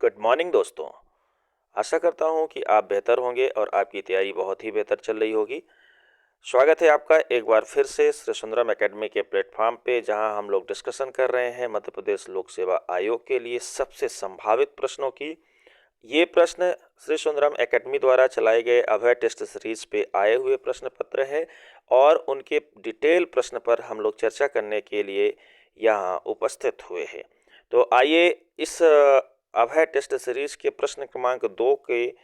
Good morning दोस्तों। आशा करता हूँ कि आप बेहतर होंगे और आपकी तैयारी बहुत ही बेहतर चल रही होगी। स्वागत है आपका एक बार फिर से श्री सुंदरम एकेडमी के प्लेटफॉर्म पे, जहां हम लोग डिस्कशन कर रहे हैं मध्य प्रदेश लोक सेवा आयोग के लिए सबसे संभावित प्रश्नों की। ये प्रश्न श्री सुंदरम एकेडमी द्वारा चलाए गए अभय टेस्ट सीरीज पे आए हुए प्रश्न पत्र हैं और उनके डिटेल प्रश्न पर हम लोग चर्चा करने के लिए यहाँ उपस्थित हुए हैं। तो आइए इस अभय टेस्ट सीरीज के प्रश्न क्रमांक 2 के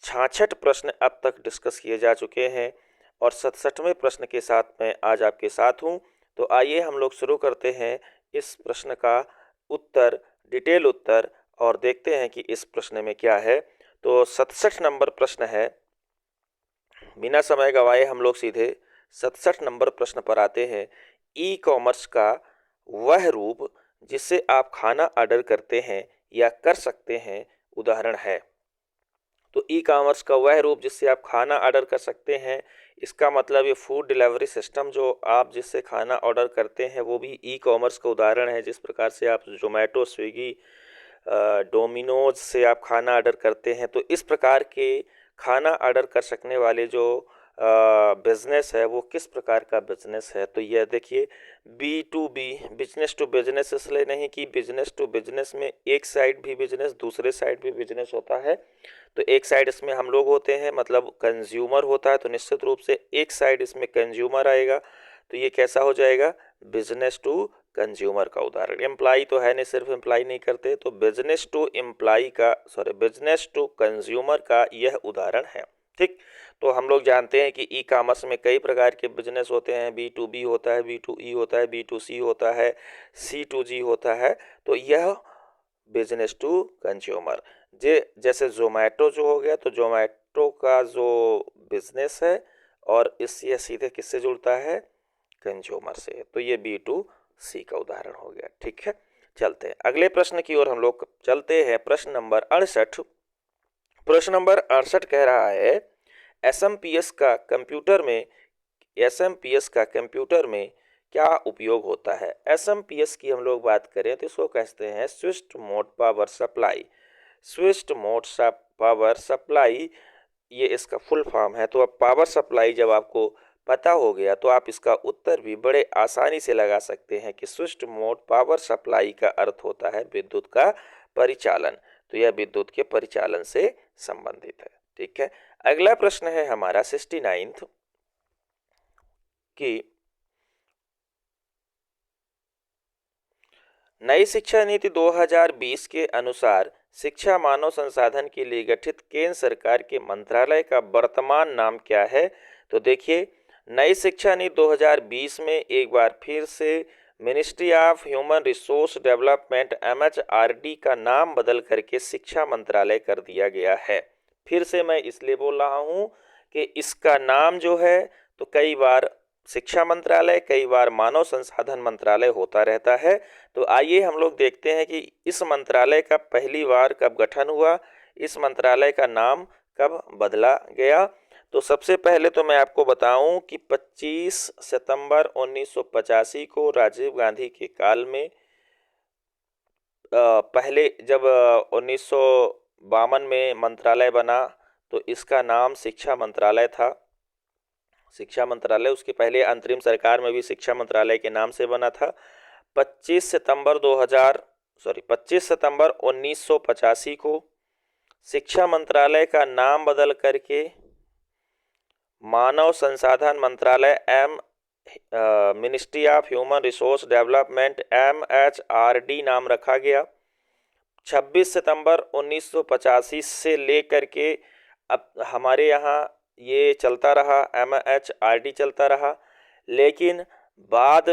66 प्रश्न अब तक डिस्कस किए जा चुके हैं और 67वें प्रश्न के साथ मैं आज आपके साथ हूं। तो आइए हम लोग शुरू करते हैं इस प्रश्न का उत्तर, डिटेल उत्तर, और देखते हैं कि इस प्रश्न में क्या है। तो 67 नंबर प्रश्न है। बिना समय गवाए हम लोग सीधे 67 नंबर प्रश्न पर आते हैं। ई कॉमर्स का वह रूप जिससे आप खाना ऑर्डर करते हैं या कर सकते हैं, उदाहरण है। तो ई कॉमर्स का वह रूप जिससे आप खाना ऑर्डर कर सकते हैं, इसका मतलब ये फूड डिलीवरी सिस्टम जो आप जिससे खाना ऑर्डर करते हैं वो भी ई कॉमर्स का उदाहरण है। जिस प्रकार से आप जोमेटो, स्विगी, डोमिनोज से आप खाना ऑर्डर करते हैं, तो इस प्रकार के खाना ऑर्डर कर सकने वाले जो बिजनेस है वो किस प्रकार का बिजनेस है। तो यह देखिए, B2B, बिजनेस टू बिजनेस, इसलिए नहीं कि बिजनेस टू बिजनेस में एक साइड भी बिजनेस दूसरे साइड भी बिजनेस होता है। तो एक साइड इसमें हम लोग होते हैं, मतलब कंज्यूमर होता है, तो निश्चित रूप से एक साइड इसमें कंज्यूमर आएगा। तो ये कैसा हो जाएगा, बिजनेस टू कंज्यूमर का उदाहरण। एम्प्लाई तो है नहीं, सिर्फ एम्प्लाई नहीं करते, तो बिजनेस टू एम्प्लाई का, सॉरी, बिजनेस टू कंज्यूमर का यह उदाहरण है। ठीक, तो हम लोग जानते हैं कि ई कॉमर्स में कई प्रकार के बिजनेस होते हैं। B2B होता है, B2E होता है, B2C होता है, C2G होता है। तो यह बिजनेस टू कंज्यूमर, जैसे जोमेटो जो हो गया, तो जोमेटो का जो बिजनेस है और इससे सीधे किससे जुड़ता है, कंज्यूमर से, तो ये B2C का उदाहरण हो गया। ठीक है, चलते हैं अगले प्रश्न की ओर हम लोग चलते हैं। प्रश्न नंबर 68। प्रश्न नंबर 68 कह रहा है, एसएमपीएस का कंप्यूटर में क्या उपयोग होता है। एसएमपीएस की हम लोग बात करें तो इसको कहते हैं switched mode power supply. Switched mode power supply, ये इसका फुल फॉर्म है। तो अब पावर सप्लाई जब आपको पता हो गया तो आप इसका उत्तर भी बड़े आसानी से लगा सकते हैं कि स्विच्ड मोड पावर सप्लाई का अर्थ होता है विद्युत का परिचालन। तो यह विद्युत के परिचालन से संबंधित है। ठीक है, अगला प्रश्न है हमारा 69 कि नई शिक्षा नीति 2020 के अनुसार शिक्षा मानव संसाधन के लिए गठित केंद्र सरकार के मंत्रालय का वर्तमान नाम क्या है। तो देखिए, नई शिक्षा नीति 2020 में एक बार फिर से ministry of human resource development MHRD का नाम बदल करके शिक्षा मंत्रालय कर दिया गया है। फिर से मैं इसलिए बोल रहा हूँ कि इसका नाम जो है, तो कई बार शिक्षा मंत्रालय, कई बार मानव संसाधन मंत्रालय होता रहता है। तो आइए हम लोग देखते हैं कि इस मंत्रालय का पहली बार कब गठन हुआ, इस मंत्रालय का नाम कब बदला गया। तो सबसे पहले तो मैं आपको बताऊं कि 25 सितंबर 1985 को राजीव गांधी के काल में, पहले जब 1952 में मंत्रालय बना तो इसका नाम शिक्षा मंत्रालय था। शिक्षा मंत्रालय, उसके पहले अंतरिम सरकार में भी शिक्षा मंत्रालय के नाम से बना था। 25 सितंबर 1985 को शिक्षा मंत्रालय का नाम बदल करके मानव संसाधन मंत्रालय ministry of human resource development MHRD नाम रखा गया। 26 सितंबर 1985 से लेकर के अब हमारे यहाँ ये चलता रहा, MHRD चलता रहा। लेकिन बाद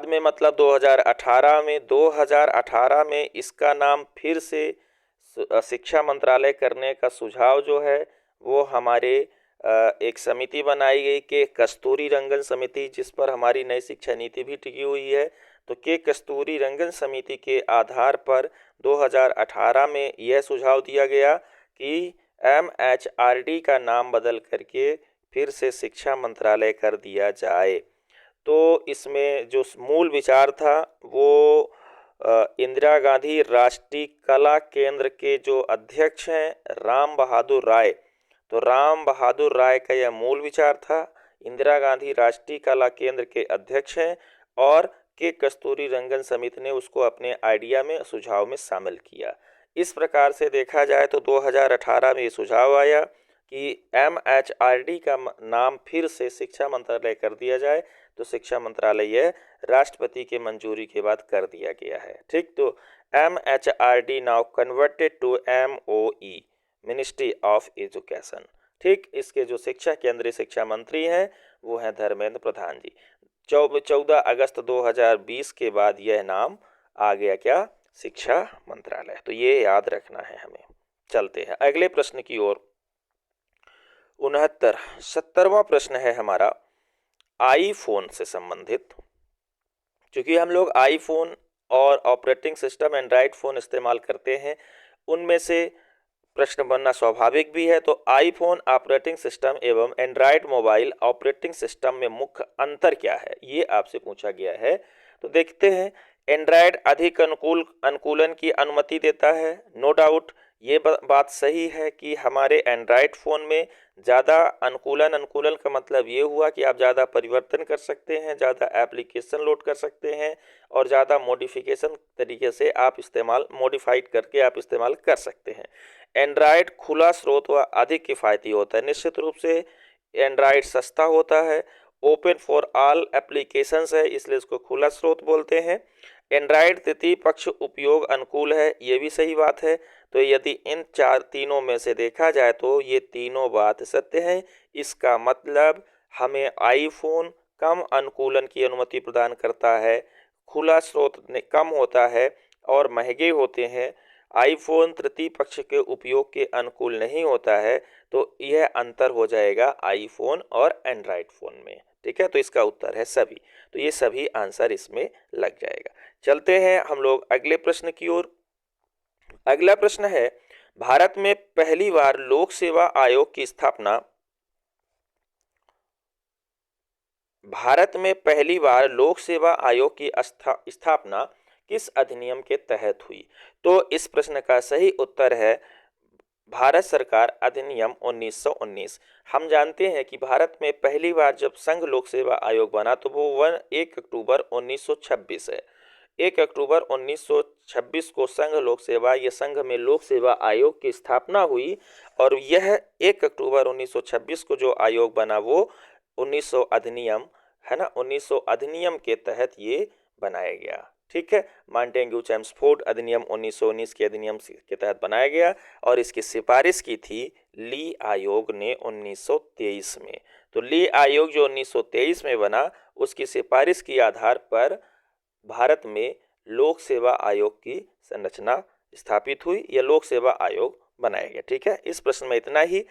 में मतलब 2018 में इसका नाम फिर से शिक्षा मंत्रालय करने का सुझाव जो है वो हमारे एक समिति बनाई गई के कस्तूरी रंगन समिति, जिस पर हमारी नई शिक्षा नीति भी टिकी हुई है। तो के कस्तूरी रंगन समिति के आधार पर 2018 में यह सुझाव दिया गया कि MHRD का नाम बदल करके फिर से शिक्षा मंत्रालय कर दिया जाए। तो इसमें जो मूल विचार था वो इंदिरा गांधी राष्ट्रीय कला केंद्र के जो अध्यक्ष हैं राम बहादुर राय, तो राम बहादुर राय का यह मूल विचार था। इंदिरा गांधी राष्ट्रीय कला केंद्र के अध्यक्ष हैं और के कस्तूरी रंगन समिति ने उसको अपने आइडिया में, सुझाव में शामिल किया। इस प्रकार से देखा जाए तो 2018 में ये सुझाव आया कि MHRD का नाम फिर से शिक्षा मंत्रालय कर दिया जाए, तो शिक्षा मंत्रालय यह राष्ट्रपति के मंजूरी के बाद कर दिया गया है। ठीक, तो MHRD now converted to MOE, ministry of education. ठीक, इसके जो केंद्रीय शिक्षा मंत्री हैं वो हैं धर्मेंद्र प्रधान जी। 14 अगस्त 2020 के बाद यह नाम आ गया क्या, शिक्षा मंत्रालय। तो ये याद रखना है हमें। चलते हैं अगले प्रश्न की ओर। 70वां प्रश्न है हमारा आईफोन से संबंधित। क्योंकि हम लोग आईफोन और ऑपरेटिंग सिस्टम एंड्रॉइड फ़ोन इस्तेमाल करते हैं, उनमें से प्रश्न बनना स्वाभाविक भी है। तो आईफोन ऑपरेटिंग सिस्टम एवं एंड्रॉइड मोबाइल ऑपरेटिंग सिस्टम में मुख्य अंतर क्या है, ये आपसे पूछा गया है। तो देखते हैं। एंड्रॉइड अधिक अनुकूलन की अनुमति देता है, नो डाउट ये बात सही है कि हमारे एंड्रॉइड फ़ोन में ज़्यादा अनुकूलन का मतलब ये हुआ कि आप ज़्यादा परिवर्तन कर सकते हैं, ज़्यादा एप्लीकेशन लोड कर सकते हैं और ज़्यादा मॉडिफिकेशन तरीके से आप मॉडिफाइड करके आप इस्तेमाल कर सकते हैं। एंड्रॉइड खुला स्रोत व अधिक किफ़ायती होता है। निश्चित रूप से एंड्रॉइड सस्ता होता है, ओपन फॉर ऑल एप्लीकेशंस है, इसलिए इसको खुला स्रोत बोलते हैं। एंड्रॉइड तृतीय पक्ष उपयोग अनुकूल है, ये भी सही बात है। तो यदि इन तीनों में से देखा जाए तो ये तीनों बात सत्य है। इसका मतलब हमें आईफोन कम अनुकूलन की अनुमति प्रदान करता है, खुला स्रोत कम होता है और महंगे होते हैं। आईफोन तृतीय पक्ष के उपयोग के अनुकूल नहीं होता है। तो यह अंतर हो जाएगा आईफोन और एंड्रॉइड फ़ोन में। ठीक है, तो इसका उत्तर है सभी। तो ये सभी आंसर इसमें लग जाएगा। चलते हैं हम लोग अगले प्रश्न की ओर। अगला प्रश्न है, भारत में पहली बार लोक सेवा आयोग की स्थापना किस अधिनियम के तहत हुई? तो इस प्रश्न का सही उत्तर है भारत सरकार अधिनियम 1919। हम जानते हैं कि भारत में पहली बार जब संघ लोक सेवा आयोग बना तो वो 1 अक्टूबर 1926 है। 1 अक्टूबर 1926 को संघ लोक सेवा, ये संघ में लोक सेवा आयोग की स्थापना हुई और यह 1 अक्टूबर 1926 को जो आयोग बना वो 1900 अधिनियम है ना, 1900 अधिनियम के तहत ये बनाया गया। ठीक है, मांटेग्यू चेम्सफोर्ड अधिनियम 1919 के अधिनियम के तहत बनाया गया और इसकी सिफारिश की थी ली आयोग ने 1923 में। तो ली आयोग जो 1923 में बना, उसकी सिफारिश के आधार पर भारत में लोक सेवा आयोग की संरचना स्थापित हुई, यह लोक सेवा आयोग बनाया गया। ठीक है, इस प्रश्न में इतना ही।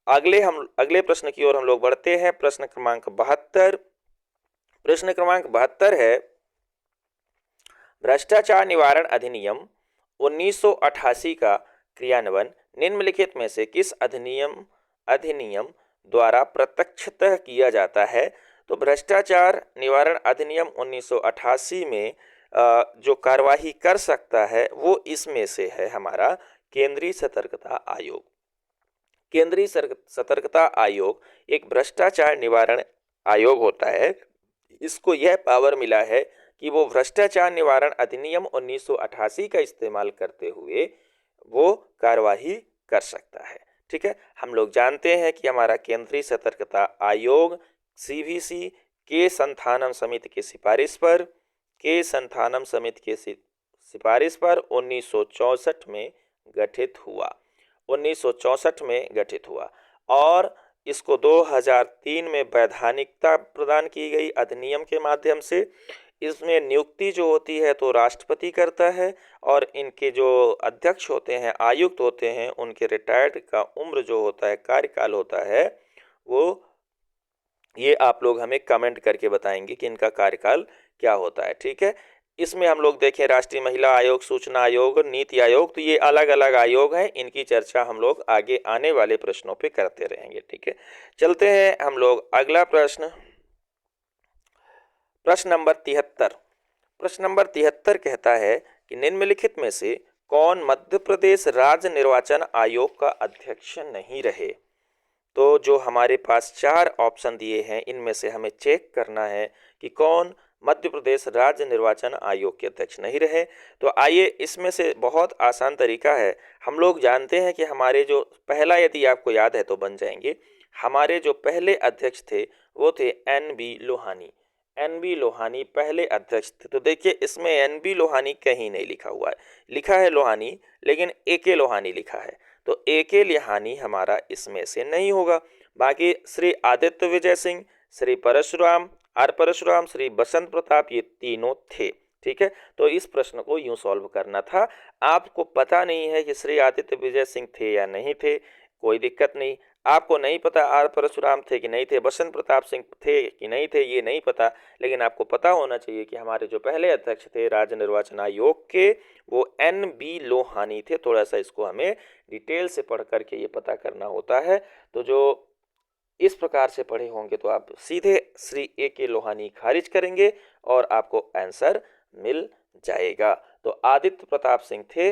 अगले प्रश्न की ओर हम लोग बढ़ते हैं। प्रश्न क्रमांक 72। प्रश्न क्रमांक 72 है, भ्रष्टाचार निवारण अधिनियम 1988 का क्रियान्वयन निम्नलिखित में से किस अधिनियम द्वारा प्रत्यक्षतः किया जाता है? तो भ्रष्टाचार निवारण अधिनियम 1988 में जो कार्यवाही कर सकता है वो इसमें से है हमारा केंद्रीय सतर्कता आयोग। केंद्रीय सतर्कता आयोग एक भ्रष्टाचार निवारण आयोग होता है। इसको यह पावर मिला है कि वो भ्रष्टाचार निवारण अधिनियम 1988 का इस्तेमाल करते हुए वो कार्यवाही कर सकता है। ठीक है, हम लोग जानते हैं कि हमारा केंद्रीय सतर्कता आयोग CVC के संथानम समिति की सिफारिश पर 1964 में गठित हुआ। 1964 में गठित हुआ और इसको 2003 में वैधानिकता प्रदान की गई अधिनियम के माध्यम से। इसमें नियुक्ति जो होती है तो राष्ट्रपति करता है और इनके जो अध्यक्ष होते हैं, आयुक्त होते हैं, उनके रिटायर्ड का उम्र जो होता है, कार्यकाल होता है, वो ये आप लोग हमें कमेंट करके बताएंगे कि इनका कार्यकाल क्या होता है। ठीक है, इसमें हम लोग देखें राष्ट्रीय महिला आयोग, सूचना आयोग, नीति आयोग, तो ये अलग अलग आयोग हैं। इनकी चर्चा हम लोग आगे आने वाले प्रश्नों पे करते रहेंगे। ठीक है, चलते हैं हम लोग अगला प्रश्न नंबर 73। प्रश्न नंबर 73 कहता है कि निम्नलिखित में से कौन मध्य प्रदेश राज्य निर्वाचन आयोग का अध्यक्ष नहीं रहे। तो जो हमारे पास 4 ऑप्शन दिए हैं इनमें से हमें चेक करना है कि कौन मध्य प्रदेश राज्य निर्वाचन आयोग के अध्यक्ष नहीं रहे। तो आइए, इसमें से बहुत आसान तरीका है। हम लोग जानते हैं कि हमारे जो पहला, यदि आपको याद है तो बन जाएंगे, हमारे जो पहले अध्यक्ष थे वो थे NB लोहानी। NB लोहानी पहले अध्यक्ष थे। तो देखिए, इसमें NB लोहानी कहीं नहीं लिखा हुआ है, लिखा है लोहानी लेकिन AK लोहानी लिखा है। तो AK लोहानी हमारा इसमें से नहीं होगा। बाकी श्री आदित्य विजय सिंह, श्री परशुराम, आर परशुराम, श्री बसंत प्रताप, ये तीनों थे। ठीक है, तो इस प्रश्न को यूं सॉल्व करना था। आपको पता नहीं है कि श्री आदित्य विजय सिंह थे या नहीं थे, कोई दिक्कत नहीं। आपको नहीं पता आर परशुराम थे कि नहीं थे, बसंत प्रताप सिंह थे कि नहीं थे, ये नहीं पता, लेकिन आपको पता होना चाहिए कि हमारे जो पहले अध्यक्ष थे राज्य निर्वाचन आयोग के वो NB लोहानी थे। थोड़ा सा इसको हमें डिटेल से पढ़ करके ये पता करना होता है। तो जो इस प्रकार से पढ़े होंगे तो आप सीधे श्री AK लोहानी खारिज करेंगे और आपको आंसर मिल जाएगा। तो आदित्य प्रताप सिंह थे,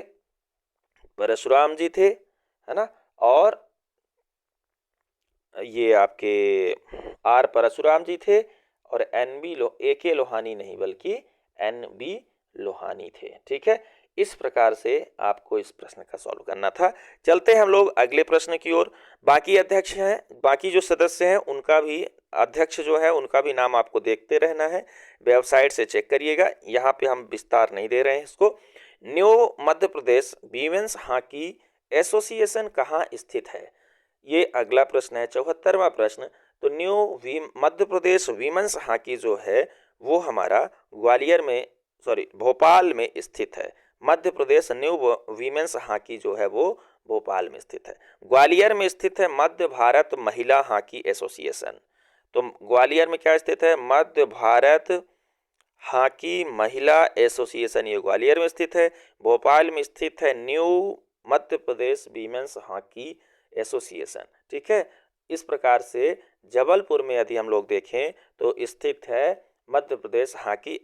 परशुराम जी थे, है ना, और ये आपके आर परशुराम जी थे, और AK लोहानी नहीं बल्कि NB लोहानी थे। ठीक है, इस प्रकार से आपको इस प्रश्न का सॉल्व करना था। चलते हैं हम लोग अगले प्रश्न की ओर। बाकी अध्यक्ष हैं, बाकी जो सदस्य हैं उनका भी, अध्यक्ष जो है उनका भी नाम आपको देखते रहना है, वेबसाइट से चेक करिएगा, यहाँ पे हम विस्तार नहीं दे रहे हैं इसको। New Madhya Pradesh women's hockey association कहाँ स्थित है, ये अगला प्रश्न है, 74वां प्रश्न। तो मध्य प्रदेश वीमेंस हॉकी जो है वो हमारा ग्वालियर में, भोपाल में स्थित है। Madhya Pradesh new women's hockey जो है वो भोपाल में स्थित है। ग्वालियर में स्थित है मध्य भारत महिला हॉकी एसोसिएशन। तो ग्वालियर में क्या स्थित है, मध्य भारत हॉकी महिला एसोसिएशन, ये ग्वालियर में स्थित है। भोपाल में स्थित है new Madhya Pradesh women's hockey association. ठीक है, इस प्रकार से जबलपुर में यदि हम लोग देखें तो स्थित है मध्य प्रदेश हॉकी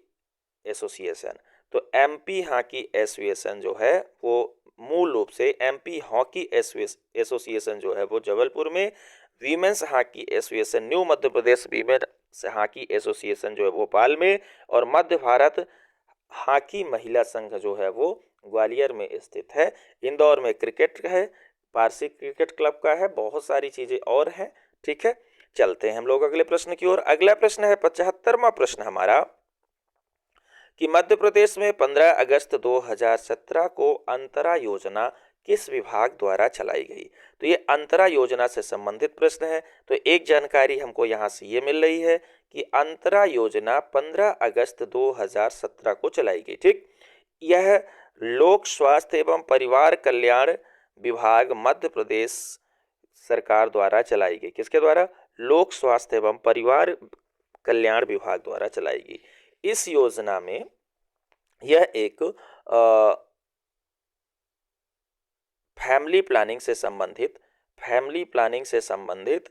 एसोसिएशन। तो MP हॉकी एसोसिएशन जो है वो मूल रूप से MP हॉकी एसोसिएशन जो है वो जबलपुर में, women's hockey association new Madhya Pradesh women's hockey association जो है भोपाल में, और मध्य भारत हॉकी महिला संघ जो है वो ग्वालियर में स्थित है। इंदौर में क्रिकेट है, पारसी क्रिकेट क्लब का है, बहुत सारी चीजें और हैं। ठीक है, चलते हैं हम लोग अगले प्रश्न की ओर। अगला प्रश्न है 75वां प्रश्न हमारा, कि मध्य प्रदेश में 15 अगस्त 2017 को अंतरा योजना किस विभाग द्वारा चलाई गई। तो ये अंतरा योजना से संबंधित प्रश्न है। तो एक जानकारी हमको यहाँ से ये मिल रही है कि अंतरा योजना 15 अगस्त 2017 को चलाई गई। ठीक, यह लोक स्वास्थ्य एवं परिवार कल्याण विभाग मध्य प्रदेश सरकार द्वारा चलाई गई। किसके द्वारा, लोक स्वास्थ्य एवं परिवार कल्याण विभाग द्वारा चलाई गई। इस योजना में यह एक फैमिली प्लानिंग से संबंधित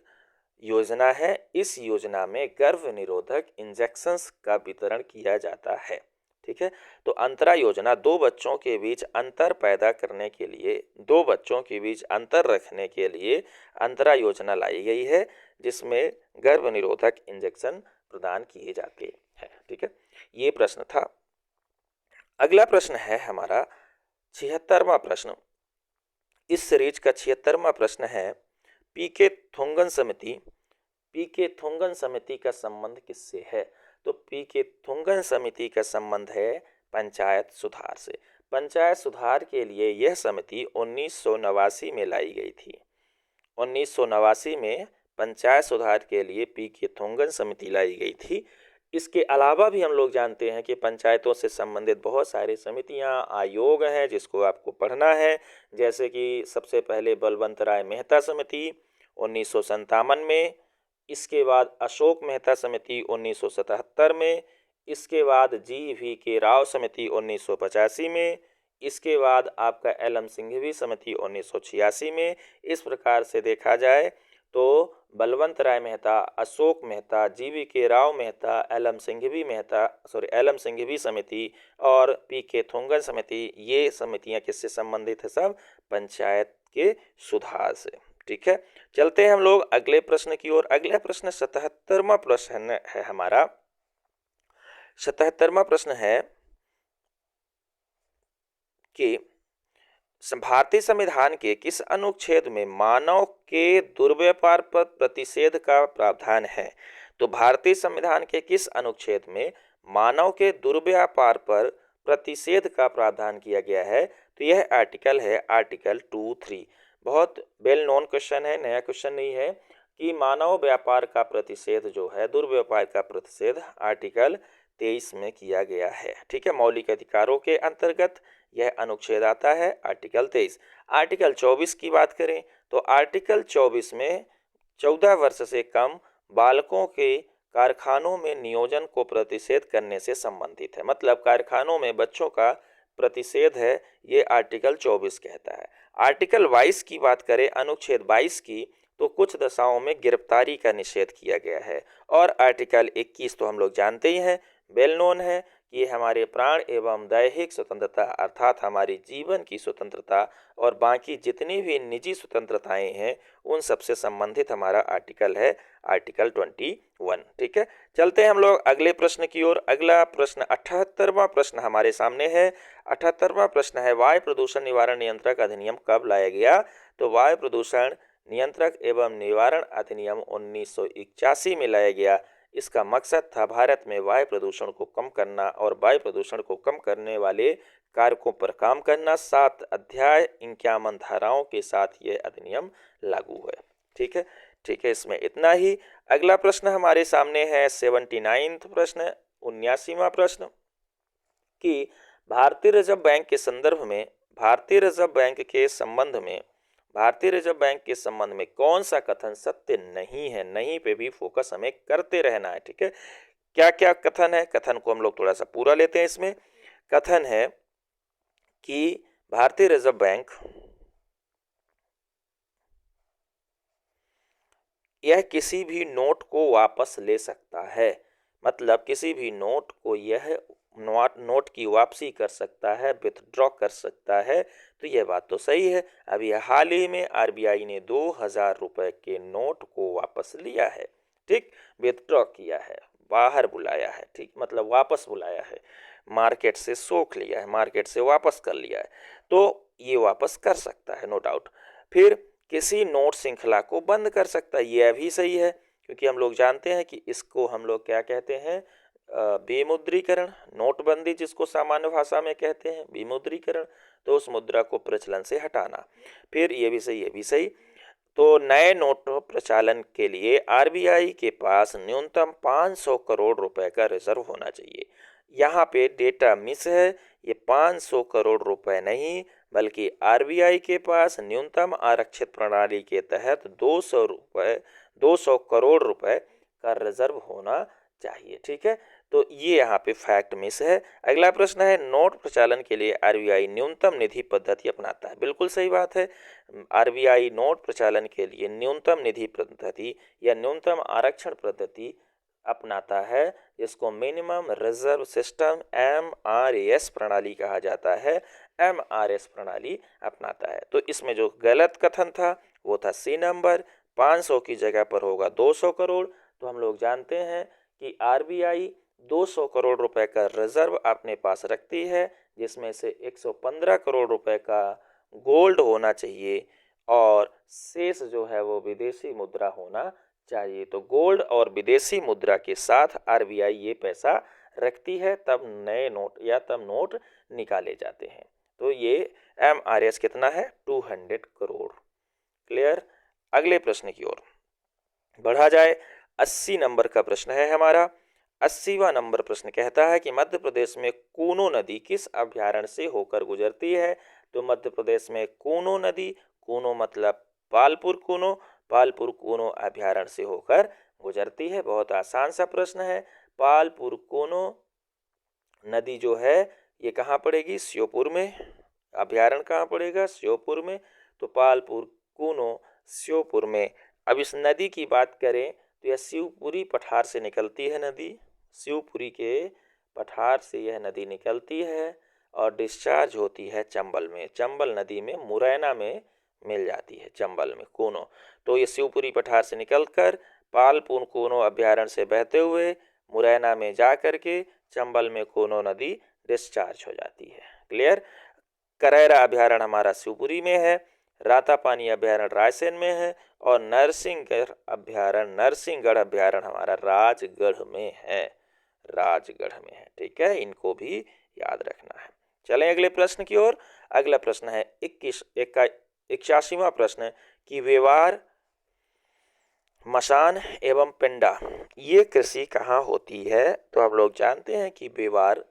योजना है। इस योजना में गर्भ निरोधक इंजेक्शंस का वितरण किया जाता है। ठीक है, तो अंतरा योजना दो बच्चों के बीच अंतर पैदा करने के लिए, दो बच्चों के बीच अंतर रखने के लिए अंतरा योजना लाई गई है, जिसमें गर्भ निरोधक इंजेक्शन प्रदान किए जाते हैं। ठीक है, ये प्रश्न था। अगला प्रश्न है हमारा 76वां प्रश्न। इस सीरीज का 76वां प्रश्न है, पीके थोंगन समिति का संबंध किससे है। तो पीके थोंगन समिति का संबंध है पंचायत सुधार से। पंचायत सुधार के लिए यह समिति 1989 में लाई गई थी। 1989 में पंचायत सुधार के लिए पीके थोंगन समिति लाई गई थी। इसके अलावा भी हम लोग जानते हैं कि पंचायतों से संबंधित बहुत सारी समितियां, आयोग हैं जिसको आपको पढ़ना है। जैसे कि सबसे पहले बलवंत राय मेहता समिति 1957 में, इसके बाद अशोक मेहता समिति 1977 में, इसके बाद GVK राव समिति 1985 में, इसके बाद आपका LM सिंघवी समिति 1986 में। इस प्रकार से देखा जाए तो Balwant Rai Mehta, Ashok Mehta, GV.K. Rao Mehta, L M Singhvi समिति और PK थोंगन समिति, ये समितियां किससे संबंधित है? सब पंचायत के सुधार से। ठीक है, चलते हैं हम लोग अगले प्रश्न की ओर। अगला प्रश्न 77वां प्रश्न है हमारा। 77वां प्रश्न है कि भारतीय संविधान के किस अनुच्छेद में मानव के दुर्व्यवहार पर प्रतिषेध का प्रावधान है? तो भारतीय संविधान के किस अनुच्छेद में मानव के दुर्व्यापार पर प्रतिषेध का प्रावधान किया गया है? तो यह आर्टिकल है आर्टिकल 2(3). बहुत वेल नोन क्वेश्चन है, नया क्वेश्चन नहीं है कि मानव व्यापार का प्रतिषेध जो है, दुर्व्यापार का प्रतिषेध आर्टिकल 23 में किया गया है। ठीक है, मौलिक अधिकारों के अंतर्गत यह अनुच्छेद आता है आर्टिकल 23। आर्टिकल 24 की बात करें तो आर्टिकल 24 में 14 वर्ष से कम बालकों के कारखानों में नियोजन को प्रतिषेध करने से संबंधित है। मतलब कारखानों में बच्चों का प्रतिषेध है, ये आर्टिकल 24 कहता है। आर्टिकल 22 की बात करें, अनुच्छेद 22 की, तो कुछ दशाओं में गिरफ्तारी का निषेध किया गया है। और आर्टिकल 21 तो हम लोग जानते ही हैं, वेल नोन है कि ये हमारे प्राण एवं दैहिक स्वतंत्रता अर्थात हमारी जीवन की स्वतंत्रता और बाकी जितनी भी निजी स्वतंत्रताएं हैं उन सबसे संबंधित हमारा आर्टिकल है आर्टिकल 21। ठीक है, चलते हैं हम लोग अगले प्रश्न की ओर। अगला प्रश्न 78वां प्रश्न हमारे सामने है। 78वां प्रश्न है, वायु प्रदूषण निवारण नियंत्रक अधिनियम कब लाया गया? तो वायु प्रदूषण नियंत्रक एवं निवारण अधिनियम 1981 में लाया गया। इसका मकसद था भारत में वायु प्रदूषण को कम करना और वायु प्रदूषण को कम करने वाले कारकों पर काम करना। 7 अध्याय 51 धाराओं के साथ यह अधिनियम लागू है। ठीक है, ठीक है, इसमें इतना ही। अगला प्रश्न हमारे सामने है 79वां प्रश्न, 79वां प्रश्न कि भारतीय रिजर्व बैंक के संदर्भ में, भारतीय रिजर्व बैंक के संबंध में, भारतीय रिजर्व बैंक के संबंध में कौन सा कथन सत्य नहीं है? नहीं पे भी फोकस हमें करते रहना है। ठीक है, क्या क्या कथन है? कथन को हम लोग थोड़ा सा पूरा लेते हैं। इसमें कथन है कि भारतीय रिजर्व बैंक यह किसी भी नोट को वापस ले सकता है। मतलब किसी भी नोट को यह नोट की वापसी कर सकता है, विथड्रॉ कर सकता है। तो यह बात तो सही है। अभी हाल ही में RBI ने 2000 रुपए के नोट को वापस लिया है। ठीक, विथड्रॉ किया है, बाहर बुलाया है। ठीक, मतलब वापस बुलाया है, मार्केट से सोख लिया है, मार्केट से वापस कर लिया है। तो ये वापस कर सकता है, नो डाउट। फिर किसी नोट श्रृंखला को बंद कर सकता है, यह भी सही है, क्योंकि हम लोग जानते हैं कि इसको हम लोग क्या कहते हैं? विमुद्रीकरण, नोटबंदी जिसको सामान्य भाषा में कहते हैं, विमुद्रीकरण। तो उस मुद्रा को प्रचलन से हटाना। फिर ये भी सही, ये भी सही। तो नए नोट प्रचालन के लिए RBI के पास न्यूनतम 500 करोड़ रुपए का रिजर्व होना चाहिए। यहाँ पे डेटा मिस है, ये 500 करोड़ रुपए नहीं बल्कि RBI के पास न्यूनतम आरक्षित प्रणाली के तहत 200 करोड़ रुपए का रिजर्व होना चाहिए। ठीक है, तो ये यहाँ पे फैक्ट मिस है। अगला प्रश्न है, नोट प्रचालन के लिए RBI न्यूनतम निधि पद्धति अपनाता है। बिल्कुल सही बात है, RBI नोट प्रचालन के लिए न्यूनतम निधि पद्धति या न्यूनतम आरक्षण पद्धति अपनाता है, जिसको मिनिमम रिजर्व सिस्टम MRS प्रणाली कहा जाता है। MRS प्रणाली अपनाता है। तो इसमें जो गलत कथन था वो था C नंबर, 500 की जगह पर होगा 200 करोड़। तो हम लोग जानते हैं कि RBI 200 करोड़ रुपए का रिजर्व अपने पास रखती है, जिसमें से 115 करोड़ रुपए का गोल्ड होना चाहिए और शेष जो है वो विदेशी मुद्रा होना चाहिए। तो गोल्ड और विदेशी मुद्रा के साथ RBI ये पैसा रखती है, तब नए नोट या तब नोट निकाले जाते हैं। तो ये MRS कितना है? 200 करोड़। क्लियर? अगले प्रश्न की ओर बढ़ा जाए। 80 नंबर का प्रश्न है हमारा। 80वां नंबर प्रश्न कहता है कि मध्य प्रदेश में कूनो नदी किस अभ्यारण्य से होकर गुजरती है? तो मध्य प्रदेश में कूनो नदी, कूनो मतलब पालपुर कूनो, पालपुर कूनो अभ्यारण्य से होकर गुजरती है। बहुत आसान सा प्रश्न है। पालपुर कूनो नदी जो है ये कहाँ पड़ेगी? श्योपुर में। अभ्यारण्य कहाँ पड़ेगा? श्योपुर में। तो पालपुर कूनो श्योपुर में अब इस नदी की बात करें तो यह शिवपुरी पठार से निकलती है नदी, शिवपुरी के पठार से यह नदी निकलती है और डिस्चार्ज होती है चंबल में, चंबल नदी में मुरैना में मिल जाती है, चंबल में कोनो। तो ये शिवपुरी पठार से निकलकर पालपुर कोनो अभ्यारण्य से बहते हुए मुरैना में जा करके चंबल में कोनो नदी डिस्चार्ज हो जाती है। क्लियर। करैरा अभ्यारण्य हमारा शिवपुरी में है, रातापानी अभ्यारण्य रायसेन में है और नरसिंहगढ़ अभ्यारण्य हमारा राजगढ़ में है, राजगढ़ में है। ठीक है, इनको भी याद रखना है। चलें अगले प्रश्न की ओर। अगला प्रश्न है 81वां प्रश्न कि व्यवहार, मसान एवं पेंडा ये कृषि कहाँ होती है? तो आप लोग जानते हैं कि व्यवहार,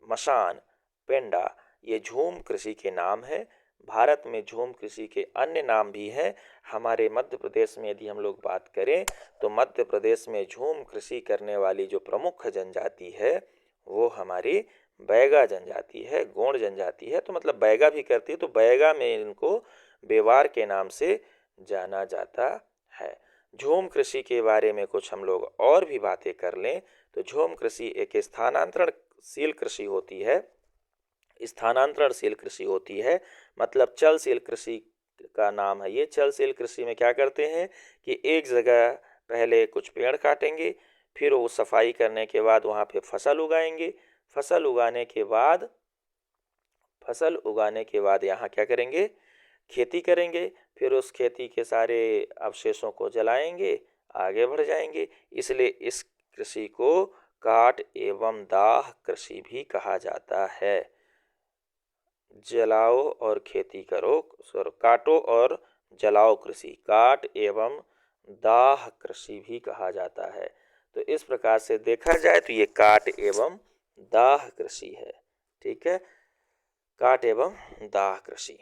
मसान, पेंडा ये झूम कृषि के नाम है। भारत में झूम कृषि के अन्य नाम भी हैं। हमारे मध्य प्रदेश में यदि हम लोग बात करें तो मध्य प्रदेश में झूम कृषि करने वाली जो प्रमुख जनजाति है वो हमारी बैगा जनजाति है, गोंड जनजाति है। तो मतलब बैगा भी करती है, तो बैगा में इनको बेवार के नाम से जाना जाता है। झूम कृषि के बारे में कुछ हम लोग और भी बातें कर लें तो झूम कृषि एक स्थानांतरणशील कृषि होती है, स्थानांतरणशील कृषि होती है, मतलब चलशील कृषि का नाम है ये। चलशील कृषि में क्या करते हैं कि एक जगह पहले कुछ पेड़ काटेंगे, फिर वो सफाई करने के बाद वहाँ पे फसल उगाएंगे, फसल उगाने के बाद यहाँ क्या करेंगे, खेती करेंगे, फिर उस खेती के सारे अवशेषों को जलाएंगे, आगे बढ़ जाएंगे। इसलिए इस कृषि को काट एवं दाह कृषि भी कहा जाता है। जलाओ और खेती करो, काटो और जलाओ कृषि, काट एवं दाह कृषि भी कहा जाता है। तो इस प्रकार से देखा जाए तो ये काट एवं दाह कृषि है। ठीक है, काट एवं दाह कृषि।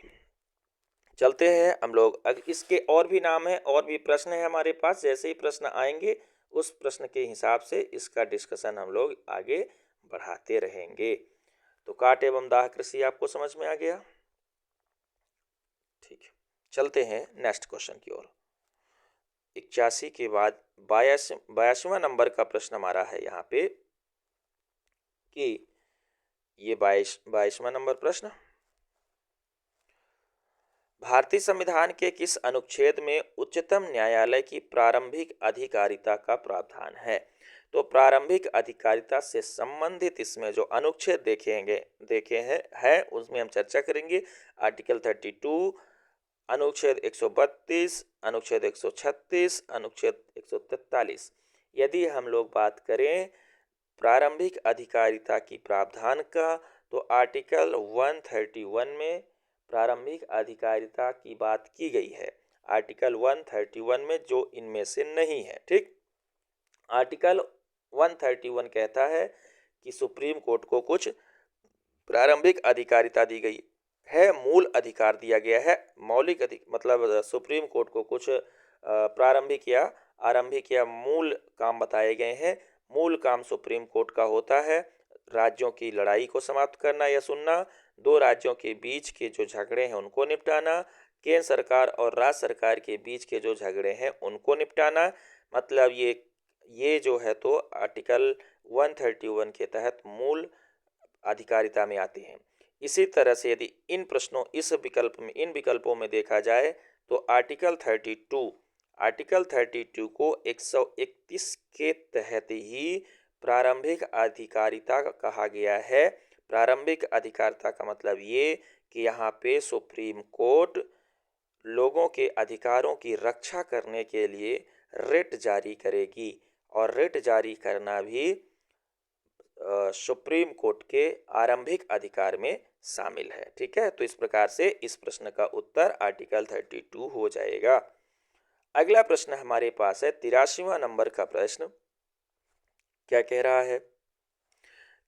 चलते हैं हम लोग, इसके और भी नाम है, और भी प्रश्न है हमारे पास। जैसे ही प्रश्न आएंगे उस प्रश्न के हिसाब से इसका डिस्कशन हम लोग आगे बढ़ाते रहेंगे। तो काट एवं दाह कृषि आपको समझ में आ गया। ठीक है, चलते हैं नेक्स्ट क्वेश्चन की ओर। 81 के बाद 82वां नंबर का प्रश्न हमारा है यहाँ पे कि ये 22वां नंबर प्रश्न, भारतीय संविधान के किस अनुच्छेद में उच्चतम न्यायालय की प्रारंभिक अधिकारिता का प्रावधान है? तो प्रारंभिक अधिकारिता से संबंधित इसमें जो अनुच्छेद देखे हैं उसमें हम चर्चा करेंगे। आर्टिकल 32, अनुच्छेद 132, अनुच्छेद 136, अनुच्छेद 143। यदि हम लोग बात करें प्रारंभिक अधिकारिता की प्रावधान का तो आर्टिकल 131 में प्रारंभिक अधिकारिता की बात की गई है। आर्टिकल 131 में जो इनमें से नहीं है। ठीक, आर्टिकल 131 कहता है कि सुप्रीम कोर्ट को कुछ प्रारंभिक अधिकारिता दी गई है, मूल अधिकार दिया गया है, मौलिक मतलब सुप्रीम कोर्ट को कुछ प्रारंभिक या आरंभिक या मूल काम बताए गए हैं। मूल काम सुप्रीम कोर्ट का होता है राज्यों की लड़ाई को समाप्त करना या सुनना, दो राज्यों के बीच के जो झगड़े हैं उनको निपटाना, केंद्र सरकार और राज्य सरकार के बीच के जो झगड़े हैं उनको निपटाना। मतलब ये जो है तो आर्टिकल 131 के तहत मूल अधिकारिता में आते हैं। इसी तरह से यदि इन विकल्पों में देखा जाए तो आर्टिकल 32 को 131 के तहत ही प्रारंभिक अधिकारिता कहा गया है। प्रारंभिक अधिकारिता का मतलब ये कि यहाँ पे सुप्रीम कोर्ट लोगों के अधिकारों की रक्षा करने के लिए रिट जारी करेगी और रिट जारी करना भी सुप्रीम कोर्ट के आरंभिक अधिकार में शामिल है। ठीक है, तो इस प्रकार से इस प्रश्न का उत्तर आर्टिकल 32 हो जाएगा। अगला प्रश्न हमारे पास है 83वां नंबर का प्रश्न। क्या कह रहा है?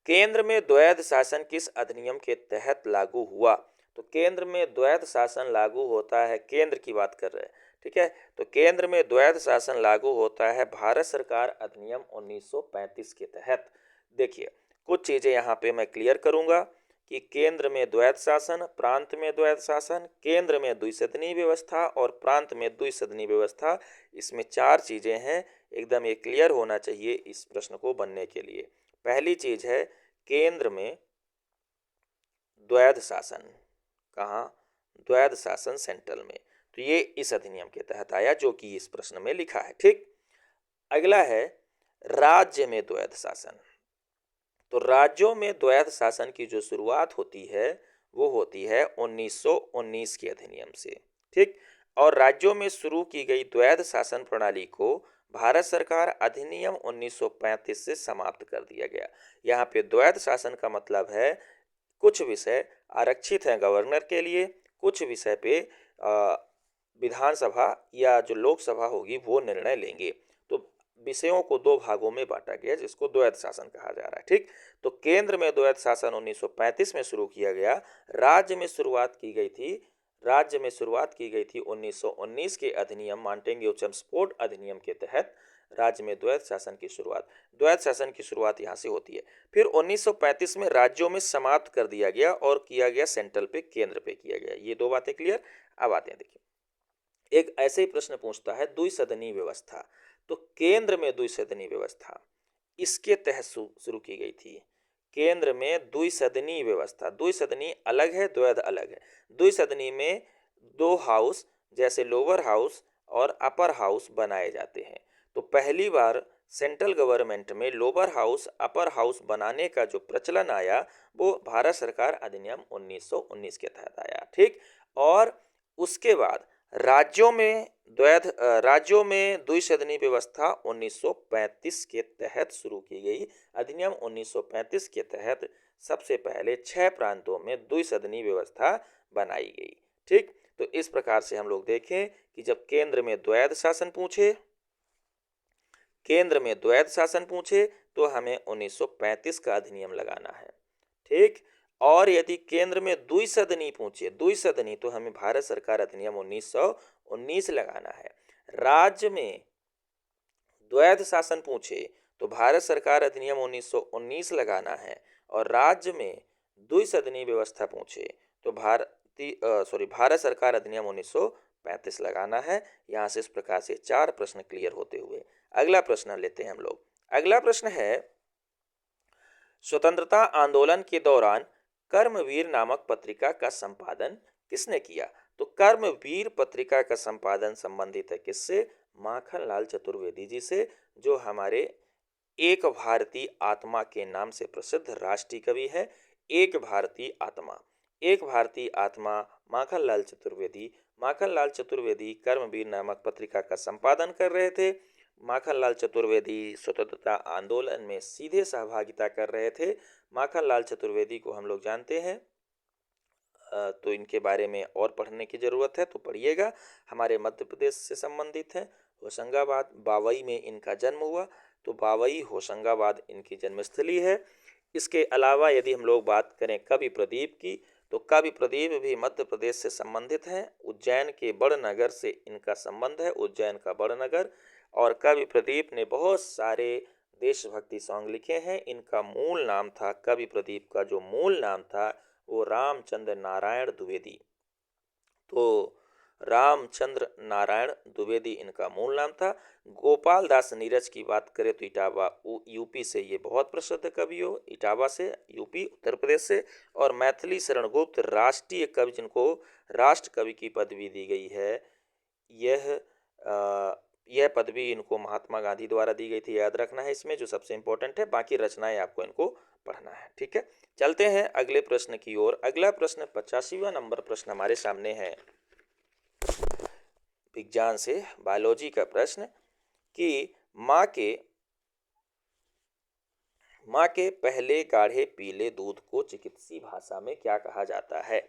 केंद्र में द्वैध शासन किस अधिनियम के तहत लागू हुआ? तो केंद्र में द्वैध शासन लागू होता है, केंद्र की बात कर रहे हैं। ठीक है, तो केंद्र में द्वैध शासन लागू होता है भारत सरकार अधिनियम 1935 के तहत। देखिए कुछ चीज़ें यहाँ पे मैं क्लियर करूँगा कि केंद्र में द्वैध शासन, प्रांत में द्वैध शासन, केंद्र में द्विसदनीय व्यवस्था और प्रांत में द्विसदनीय व्यवस्था। इसमें 4 चीज़ें हैं, एकदम ये क्लियर होना चाहिए इस प्रश्न को बनने के लिए। पहली चीज़ है केंद्र में द्वैध शासन। कहाँ? द्वैध शासन सेंट्रल में। तो ये इस अधिनियम के तहत आया जो कि इस प्रश्न में लिखा है। ठीक, अगला है राज्य में द्वैध शासन। तो राज्यों में द्वैध शासन की जो शुरुआत होती है वो होती है 1919 के अधिनियम से। ठीक, और राज्यों में शुरू की गई द्वैध शासन प्रणाली को भारत सरकार अधिनियम 1935 से समाप्त कर दिया गया। यहाँ पे द्वैध शासन का मतलब है कुछ विषय आरक्षित हैं गवर्नर के लिए, कुछ विषय पे विधानसभा या जो लोकसभा होगी वो निर्णय लेंगे। तो विषयों को 2 भागों में बांटा गया जिसको द्वैध शासन कहा जा रहा है। ठीक, तो केंद्र में द्वैध शासन 1935 में शुरू किया गया। राज्य में शुरुआत की गई थी 1919 के अधिनियम मांटेंग्यू चम्स्फोर्ड अधिनियम के तहत राज्य में द्वैध शासन की शुरुआत यहाँ से होती है। फिर 1935 में राज्यों में समाप्त कर दिया गया और किया गया सेंट्रल पे, केंद्र पे किया गया। ये 2 बातें क्लियर। अब आते हैं, देखिए एक ऐसे ही प्रश्न पूछता है द्विसदनीय व्यवस्था। तो केंद्र में द्विसदनीय व्यवस्था इसके तहत शुरू की गई थी। केंद्र में द्विसदनीय व्यवस्था, द्विसदनीय अलग है, द्वैध अलग है। द्विसदनीय में 2 हाउस जैसे लोअर हाउस और अपर हाउस बनाए जाते हैं। तो पहली बार सेंट्रल गवर्नमेंट में लोअर हाउस अपर हाउस बनाने का जो प्रचलन आया वो भारत सरकार अधिनियम 1919 के तहत आया। ठीक, और उसके बाद राज्यों में द्विसदनीय व्यवस्था 1935 के तहत शुरू की गई। अधिनियम 1935 के तहत सबसे पहले 6 प्रांतों में द्विसदनीय व्यवस्था बनाई गई। ठीक, तो इस प्रकार से हम लोग देखें कि जब केंद्र में द्वैध शासन पूछे तो हमें 1935 का अधिनियम लगाना है। ठीक, और यदि केंद्र में द्विसदनी तो हमें भारत सरकार अधिनियम 1919 लगाना है। राज्य में द्वैध शासन पूछे तो भारत सरकार अधिनियम 1919 लगाना है, और राज्य में द्विसदनीय व्यवस्था पूछे तो भारत सरकार अधिनियम 1935 लगाना है। यहाँ से इस प्रकार से 4 प्रश्न क्लियर होते हुए अगला प्रश्न लेते हैं हम लोग। अगला प्रश्न है स्वतंत्रता आंदोलन के दौरान कर्मवीर नामक पत्रिका का संपादन किसने किया? तो कर्मवीर पत्रिका का संपादन संबंधित है किससे? माखनलाल चतुर्वेदी जी से, जो हमारे एक भारतीय आत्मा के नाम से प्रसिद्ध राष्ट्रीय कवि है। एक भारतीय आत्मा माखनलाल चतुर्वेदी कर्मवीर नामक पत्रिका का संपादन कर रहे थे। माखनलाल चतुर्वेदी स्वतंत्रता आंदोलन में सीधे सहभागिता कर रहे थे। माखनलाल चतुर्वेदी को हम लोग जानते हैं, तो इनके बारे में और पढ़ने की ज़रूरत है तो पढ़िएगा। हमारे मध्य प्रदेश से संबंधित हैं। होशंगाबाद बावई में इनका जन्म हुआ, तो बावई होशंगाबाद इनकी जन्मस्थली है। इसके अलावा यदि हम लोग बात करें कवि प्रदीप की, तो कवि प्रदीप भी मध्य प्रदेश से संबंधित हैं। उज्जैन के बड़नगर से इनका संबंध है, उज्जैन का बड़नगर। और कवि प्रदीप ने बहुत सारे देशभक्ति सॉन्ग लिखे हैं। इनका मूल नाम था, कवि प्रदीप का जो मूल नाम था वो रामचंद्र नारायण द्विवेदी। तो रामचंद्र नारायण द्विवेदी इनका मूल नाम था। गोपाल दास नीरज की बात करें तो इटावा यूपी से ये बहुत प्रसिद्ध कवि हो, इटावा से, यूपी उत्तर प्रदेश से। और मैथिली शरण गुप्त राष्ट्रीय कवि, जिनको राष्ट्र कवि की पदवी दी गई है, यह पदवी इनको महात्मा गांधी द्वारा दी गई थी। याद रखना है इसमें, जो सबसे इंपॉर्टेंट है। बाकी रचनाएं आपको इनको पढ़ना है। ठीक है, चलते हैं अगले प्रश्न की ओर। अगला प्रश्न 85वां नंबर प्रश्न हमारे सामने है विज्ञान से, बायोलॉजी का प्रश्न, कि माँ के पहले गाढ़े पीले दूध को चिकित्सीय भाषा में क्या कहा जाता है?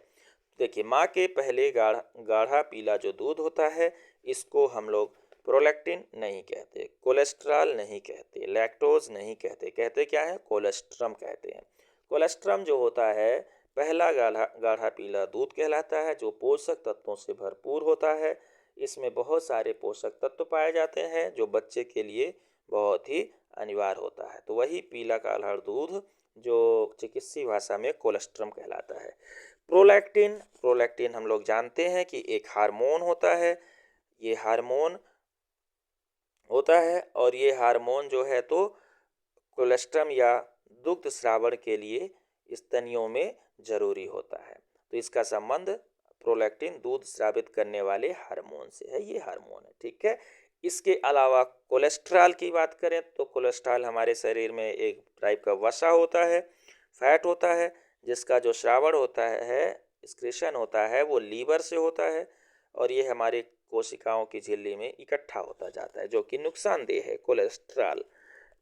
देखिए, माँ के पहले गाढ़ा पीला जो दूध होता है, इसको हम लोग प्रोलैक्टिन नहीं कहते, कोलेस्ट्रॉल नहीं कहते, लैक्टोज नहीं कहते, कहते क्या है? कोलेस्ट्रम कहते हैं। कोलेस्ट्रम जो होता है पहला गाढ़ा पीला दूध कहलाता है, जो पोषक तत्वों से भरपूर होता है। इसमें बहुत सारे पोषक तत्व पाए जाते हैं जो बच्चे के लिए बहुत ही अनिवार्य होता है। तो वही पीला गाढ़ा दूध जो चिकित्सीय भाषा में कोलेस्ट्रम कहलाता है। प्रोलैक्टिन, प्रोलैक्टिन हम लोग जानते हैं कि एक हार्मोन होता है। ये हार्मोन होता है और ये हार्मोन जो है तो कोलेस्ट्रम या दुग्ध स्रावण के लिए स्तनियों में जरूरी होता है। तो इसका संबंध प्रोलैक्टिन दूध स्रावित करने वाले हार्मोन से है, ये हार्मोन है, ठीक है। इसके अलावा कोलेस्ट्रॉल की बात करें तो कोलेस्ट्रॉल हमारे शरीर में एक टाइप का वसा होता है, फैट होता है, जिसका जो श्रावण होता है, एक्सक्रीशन होता है, वो लीवर से होता है और ये हमारे कोशिकाओं की झिल्ली में इकट्ठा होता जाता है, जो कि नुकसानदेह है कोलेस्ट्रॉल,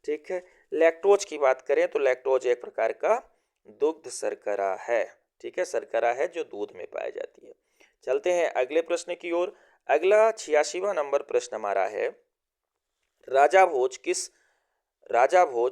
ठीक है। लैक्टोज की बात करें तो लैक्टोज एक प्रकार का दुग्ध शर्करा है, ठीक है, शर्करा है जो दूध में पाई जाती है। चलते हैं अगले प्रश्न की ओर। अगला 86वां नंबर प्रश्न हमारा है, राजा भोज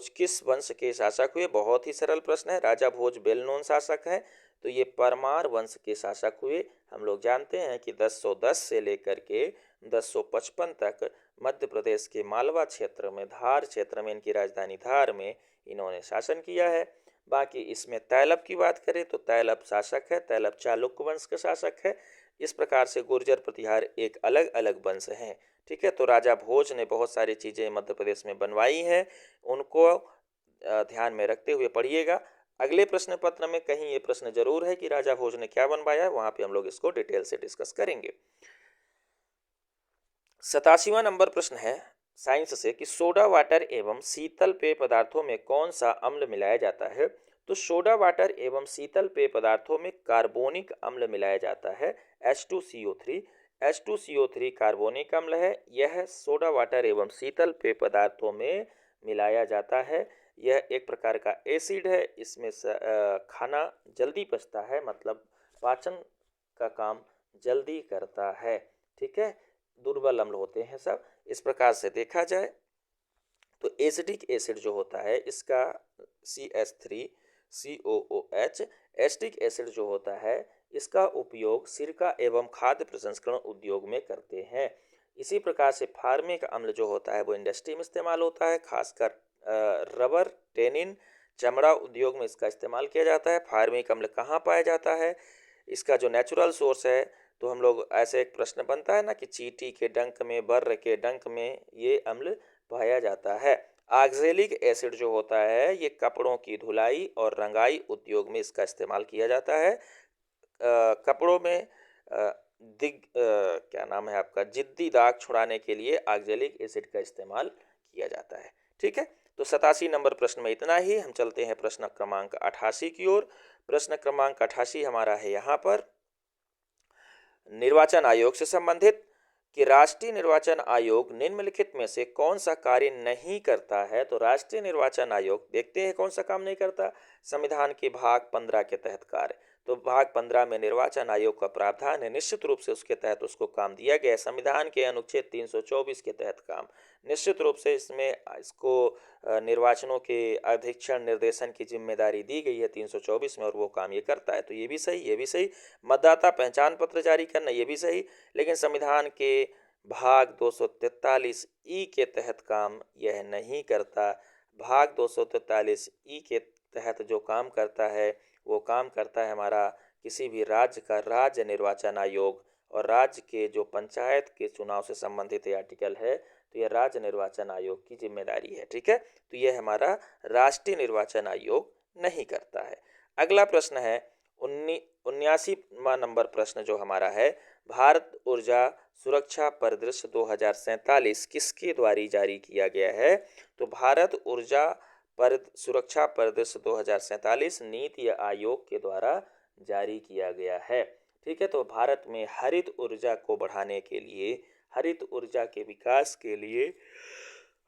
किस वंश के शासक हुए? बहुत ही सरल प्रश्न है। राजा भोज वेल नोन शासक है, तो ये परमार वंश के शासक हुए। हम लोग जानते हैं कि 1010 से लेकर के 1055 तक मध्य प्रदेश के मालवा क्षेत्र में, धार क्षेत्र में, इनकी राजधानी धार में इन्होंने शासन किया है। बाकी इसमें तैलब की बात करें तो तैलब शासक है, तैलब चालुक्य वंश का शासक है। इस प्रकार से गुर्जर प्रतिहार एक अलग अलग वंश हैं, ठीक है। तो राजा भोज ने बहुत सारी चीज़ें मध्य प्रदेश में बनवाई हैं, उनको ध्यान में रखते हुए पढ़िएगा। अगले प्रश्न पत्र में कहीं ये प्रश्न जरूर है कि राजा भोज ने क्या बनवाया है, वहां पे हम लोग इसको डिटेल से डिस्कस करेंगे। 87वां नंबर प्रश्न है साइंस से कि सोडा वाटर एवं शीतल पेय पदार्थों में कौन सा अम्ल मिलाया जाता है? तो सोडा वाटर एवं शीतल पेय पदार्थों में कार्बोनिक अम्ल मिलाया जाता है, H2CO3। H2CO3 कार्बोनिक अम्ल है, यह सोडा वाटर एवं शीतल पेय पदार्थों में मिलाया जाता है। यह एक प्रकार का एसिड है, इसमें खाना जल्दी पचता है, मतलब पाचन का काम जल्दी करता है, ठीक है। दुर्बल अम्ल होते हैं सब। इस प्रकार से देखा जाए तो एसिडिक एसिड जो होता है इसका CH3COOH, एसिटिक एसिड जो होता है इसका उपयोग सिरका एवं खाद्य प्रसंस्करण उद्योग में करते हैं। इसी प्रकार से फार्मिक अम्ल जो होता है वो इंडस्ट्री में इस्तेमाल होता है, खासकर रबर, टेनिन, चमड़ा उद्योग में इसका इस्तेमाल किया जाता है। फार्मिक अम्ल कहाँ पाया जाता है? इसका जो नेचुरल सोर्स है, तो हम लोग ऐसे एक प्रश्न बनता है ना कि चींटी के डंक में, बर्र के डंक में ये अम्ल पाया जाता है। ऑक्जेलिक एसिड जो होता है ये कपड़ों की धुलाई और रंगाई उद्योग में इसका इस्तेमाल किया जाता है। कपड़ों में क्या नाम है आपका, जिद्दी दाग छुड़ाने के लिए ऑक्जेलिक एसिड का इस्तेमाल किया जाता है, ठीक है। तो 87 नंबर प्रश्न में इतना ही। हम चलते हैं प्रश्न क्रमांक 88 की ओर। प्रश्न क्रमांक 88 हमारा है यहाँ पर निर्वाचन आयोग से संबंधित कि राष्ट्रीय निर्वाचन आयोग निम्नलिखित में से कौन सा कार्य नहीं करता है? तो राष्ट्रीय निर्वाचन आयोग देखते हैं कौन सा काम नहीं करता। संविधान के भाग 15 के तहत कार्य, तो भाग 15 में निर्वाचन आयोग का प्रावधान है, निश्चित रूप से उसके तहत उसको काम दिया गया है। संविधान के अनुच्छेद 324 के तहत काम, निश्चित रूप से इसमें इसको निर्वाचनों के अधीक्षण निर्देशन की जिम्मेदारी दी गई है 324 में, और वो काम ये करता है। तो ये भी सही, ये भी सही। मतदाता पहचान पत्र जारी करना, ये भी सही। लेकिन संविधान के भाग 243 ई के तहत काम यह नहीं करता। भाग 243 ई के तहत जो काम करता है वो काम करता है हमारा किसी भी राज्य का राज्य निर्वाचन आयोग, और राज्य के जो पंचायत के चुनाव से संबंधित ये आर्टिकल है तो यह राज्य निर्वाचन आयोग की जिम्मेदारी है, ठीक है। तो यह हमारा राष्ट्रीय निर्वाचन आयोग नहीं करता है। अगला प्रश्न है 79वां नंबर प्रश्न जो हमारा है, भारत ऊर्जा सुरक्षा परिदृश्य 2047 किसके द्वारा जारी किया गया है? तो भारत ऊर्जा सुरक्षा परिदृश्य 2047 नीति आयोग के द्वारा जारी किया गया है, ठीक है। तो भारत में हरित ऊर्जा को बढ़ाने के लिए, हरित ऊर्जा के विकास के लिए,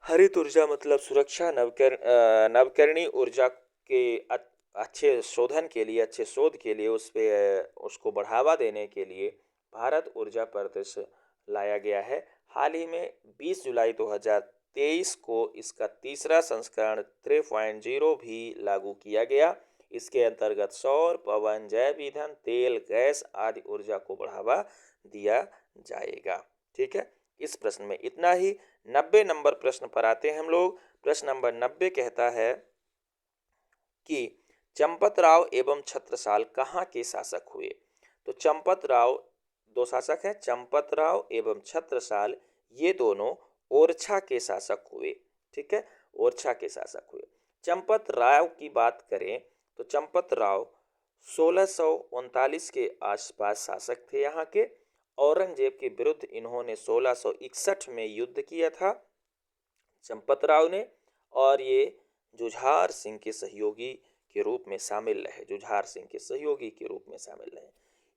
हरित ऊर्जा मतलब सुरक्षा, नवकरणीय ऊर्जा के अच्छे शोधन के लिए, अच्छे शोध के लिए, उसको बढ़ावा देने के लिए भारत ऊर्जा परिदृश्य लाया गया है। हाल ही में 20 जुलाई 2023 को इसका तीसरा संस्करण 3.0 भी लागू किया गया। इसके अंतर्गत सौर, पवन, जैव ईंधन, तेल, गैस आदि ऊर्जा को बढ़ावा दिया जाएगा, ठीक है। इस प्रश्न में इतना ही। 90 नंबर प्रश्न पर आते हैं हम लोग। प्रश्न नंबर 90 कहता है कि चंपतराव एवं छत्रसाल कहाँ के शासक हुए। तो चंपतराव, दो शासक हैं, चंपतराव एवं छत्रसाल, ये दोनों ओरछा के शासक हुए। ठीक है, ओरछा के शासक हुए। चंपतराव की बात करें तो चंपतराव 1639 के आसपास शासक थे यहाँ के। औरंगजेब के विरुद्ध इन्होंने 1661 में युद्ध किया था चंपतराव ने, और ये जुझार सिंह के सहयोगी के रूप में शामिल रहे, जुझार सिंह के सहयोगी के रूप में शामिल रहे।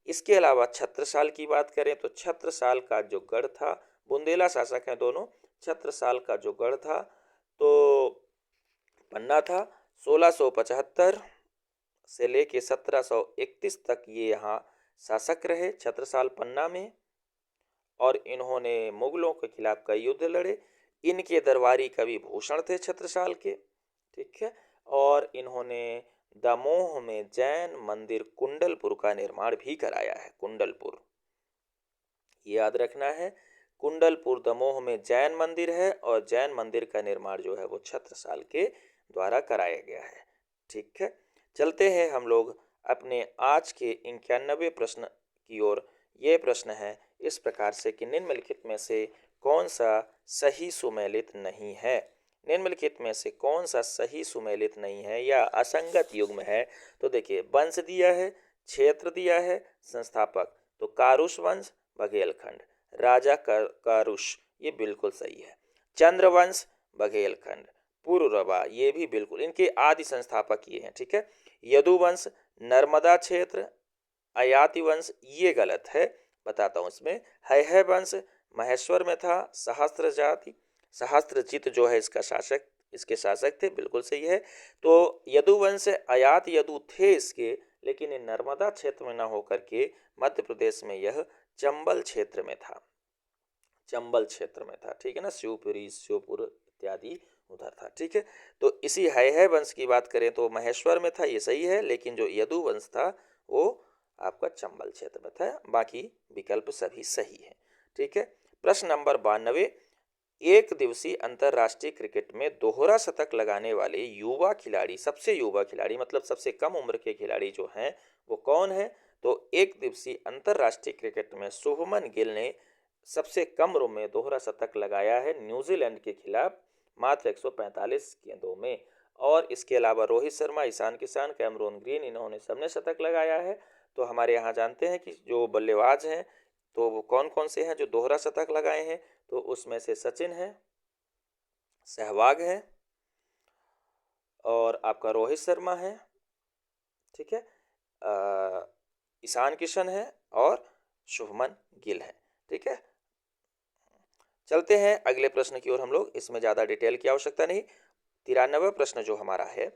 इसके अलावा छत्रसाल की बात करें तो छत्रसाल का जो गढ़ था, बुंदेला शासक हैं दोनों, छत्रसाल का जो गढ़ था तो पन्ना था। 1675 से लेके 1731 तक ये यहाँ शासक रहे छत्रसाल पन्ना में, और इन्होंने मुगलों के खिलाफ कई युद्ध लड़े। इनके दरबारी कवि भूषण थे छत्रसाल के। ठीक है, और इन्होंने दमोह में जैन मंदिर कुंडलपुर का निर्माण भी कराया है। कुंडलपुर याद रखना है, कुंडलपुर दमोह में जैन मंदिर है, और जैन मंदिर का निर्माण जो है वो छत्रसाल के द्वारा कराया गया है। ठीक है, चलते हैं हम लोग अपने आज के 91वें प्रश्न की ओर। ये प्रश्न है इस प्रकार से कि निम्नलिखित में से कौन सा सही सुमेलित नहीं है। निम्नलिखित में से कौन सा सही सुमेलित नहीं है या असंगत युग्म है। तो देखिए, वंश दिया है, क्षेत्र दिया है, संस्थापक तो कारुष वंश, बघेलखंड, राजा कारुष, ये बिल्कुल सही है। चंद्रवंश, बघेलखंड, पुरुरवा, ये भी बिल्कुल, इनके आदि संस्थापक ये हैं। ठीक है, यदुवंश, नर्मदा क्षेत्र, अयाति वंश, ये गलत है, बताता हूँ इसमें। है वंश महेश्वर में था, सहस्त्र जाति, सहस्त्रजित जो है इसका शासक, इसके शासक थे, बिल्कुल सही है। तो यदुवंश, अयात यदु थे इसके, लेकिन ये नर्मदा क्षेत्र में न होकर के मध्य प्रदेश में यह चंबल क्षेत्र में था, चंबल क्षेत्र में था। ठीक है ना, शिवपुरी, श्योपुर इत्यादि उधर था। ठीक है, तो इसी है वंश की बात करें तो महेश्वर में था, ये सही है, लेकिन जो यदु वंश था वो आपका चंबल क्षेत्र में था। बाकी विकल्प सभी सही है। ठीक है, प्रश्न नंबर 92, एक दिवसीय अंतरराष्ट्रीय क्रिकेट में दोहरा शतक लगाने वाले युवा खिलाड़ी, सबसे युवा खिलाड़ी मतलब सबसे कम उम्र के खिलाड़ी जो हैं वो कौन है। तो एक दिवसीय अंतरराष्ट्रीय क्रिकेट में शुभमन गिल ने सबसे कम उम्र में दोहरा शतक लगाया है न्यूजीलैंड के खिलाफ मात्र 145 गेंदों में। और इसके अलावा रोहित शर्मा, ईशान किशन, कैमरून ग्रीन, इन्होंने सबने शतक लगाया है। तो हमारे यहाँ जानते हैं कि जो बल्लेबाज हैं तो वो कौन कौन से हैं जो दोहरा शतक लगाए हैं। तो उसमें से सचिन है, सहवाग है, और आपका रोहित शर्मा है। ठीक है, ईशान किशन है, और शुभमन गिल है। ठीक है, चलते हैं अगले प्रश्न की ओर हम लोग, इसमें ज़्यादा डिटेल की आवश्यकता नहीं। 93वां प्रश्न जो हमारा है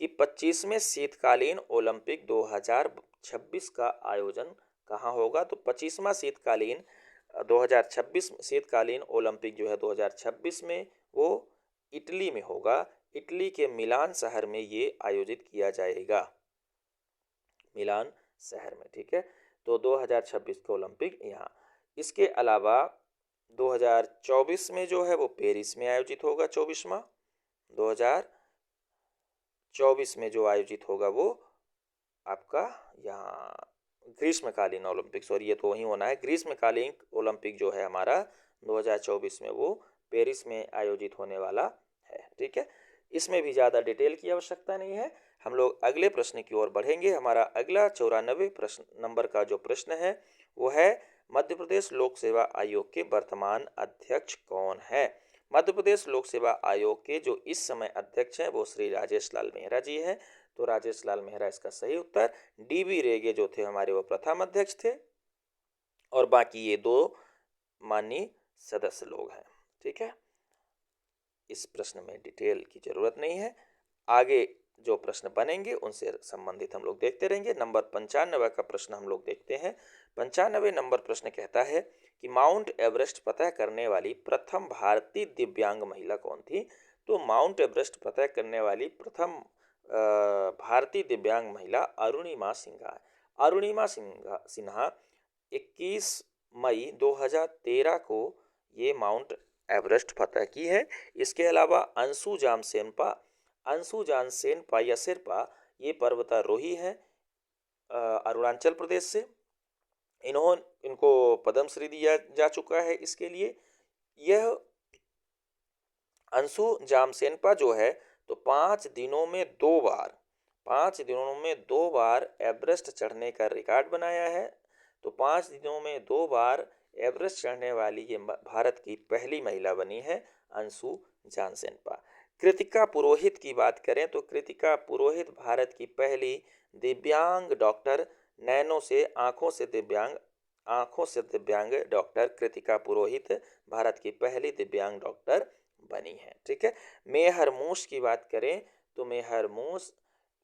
कि 25वें शीतकालीन ओलंपिक 2026 का आयोजन कहाँ होगा। तो 25वां शीतकालीन 2026 शीतकालीन ओलंपिक जो है 2026 में वो इटली में होगा। इटली के मिलान शहर में ये आयोजित किया जाएगा, मिलान शहर में। ठीक है, तो 2026 का ओलंपिक यहाँ। इसके अलावा 2024 में जो है वो पेरिस में आयोजित होगा, 2024 में जो आयोजित होगा वो आपका यहाँ ग्रीष्मकालीन ओलंपिक, सॉरी ये तो वहीं होना है, ग्रीष्मकालीन ओलंपिक जो है हमारा 2024 में वो पेरिस में आयोजित होने वाला है। ठीक है, इसमें भी ज़्यादा डिटेल की आवश्यकता नहीं है। हम लोग अगले प्रश्न की ओर बढ़ेंगे। हमारा अगला 94 प्रश्न नंबर का जो प्रश्न है वो है मध्य प्रदेश लोक सेवा आयोग के वर्तमान अध्यक्ष कौन है। मध्य प्रदेश लोक सेवा आयोग के जो इस समय अध्यक्ष हैं वो श्री राजेश लाल मेहरा जी हैं। तो राजेश लाल मेहरा इसका सही उत्तर। डीबी रेगे जो थे हमारे वो प्रथम अध्यक्ष थे, और बाकी ये दो माननीय सदस्य लोग हैं। ठीक है, इस प्रश्न में डिटेल की जरूरत नहीं है। आगे जो प्रश्न बनेंगे उनसे संबंधित हम लोग देखते रहेंगे। नंबर 95 का प्रश्न हम लोग देखते हैं। 95 नंबर प्रश्न कहता है कि माउंट एवरेस्ट फतह करने वाली प्रथम भारतीय दिव्यांग महिला कौन थी। तो माउंट एवरेस्ट फतह करने वाली प्रथम भारतीय दिव्यांग महिला अरुणिमा सिन्हा। अरुणिमा सिन्हा 21 मई 2013 को ये माउंट एवरेस्ट फतह की है। इसके अलावा अंशु जामसेनपा अंशु जान सेनपा या शेरपा ये पर्वतारोही हैं अरुणाचल प्रदेश से। इनको पद्मश्री दिया जा चुका है इसके लिए। यह अंशु जामसेनपा जो है तो 5 दिनों में 2 बार एवरेस्ट चढ़ने का रिकॉर्ड बनाया है। तो 5 दिनों में 2 बार एवरेस्ट चढ़ने वाली ये भारत की पहली महिला बनी है अंशु जामसेनपा। कृतिका पुरोहित की बात करें तो कृतिका पुरोहित भारत की पहली दिव्यांग डॉक्टर, नैनो से आंखों से दिव्यांग डॉक्टर कृतिका पुरोहित भारत की पहली दिव्यांग डॉक्टर बनी है। ठीक है। मेहर मूस की बात करें तो मेहर मूस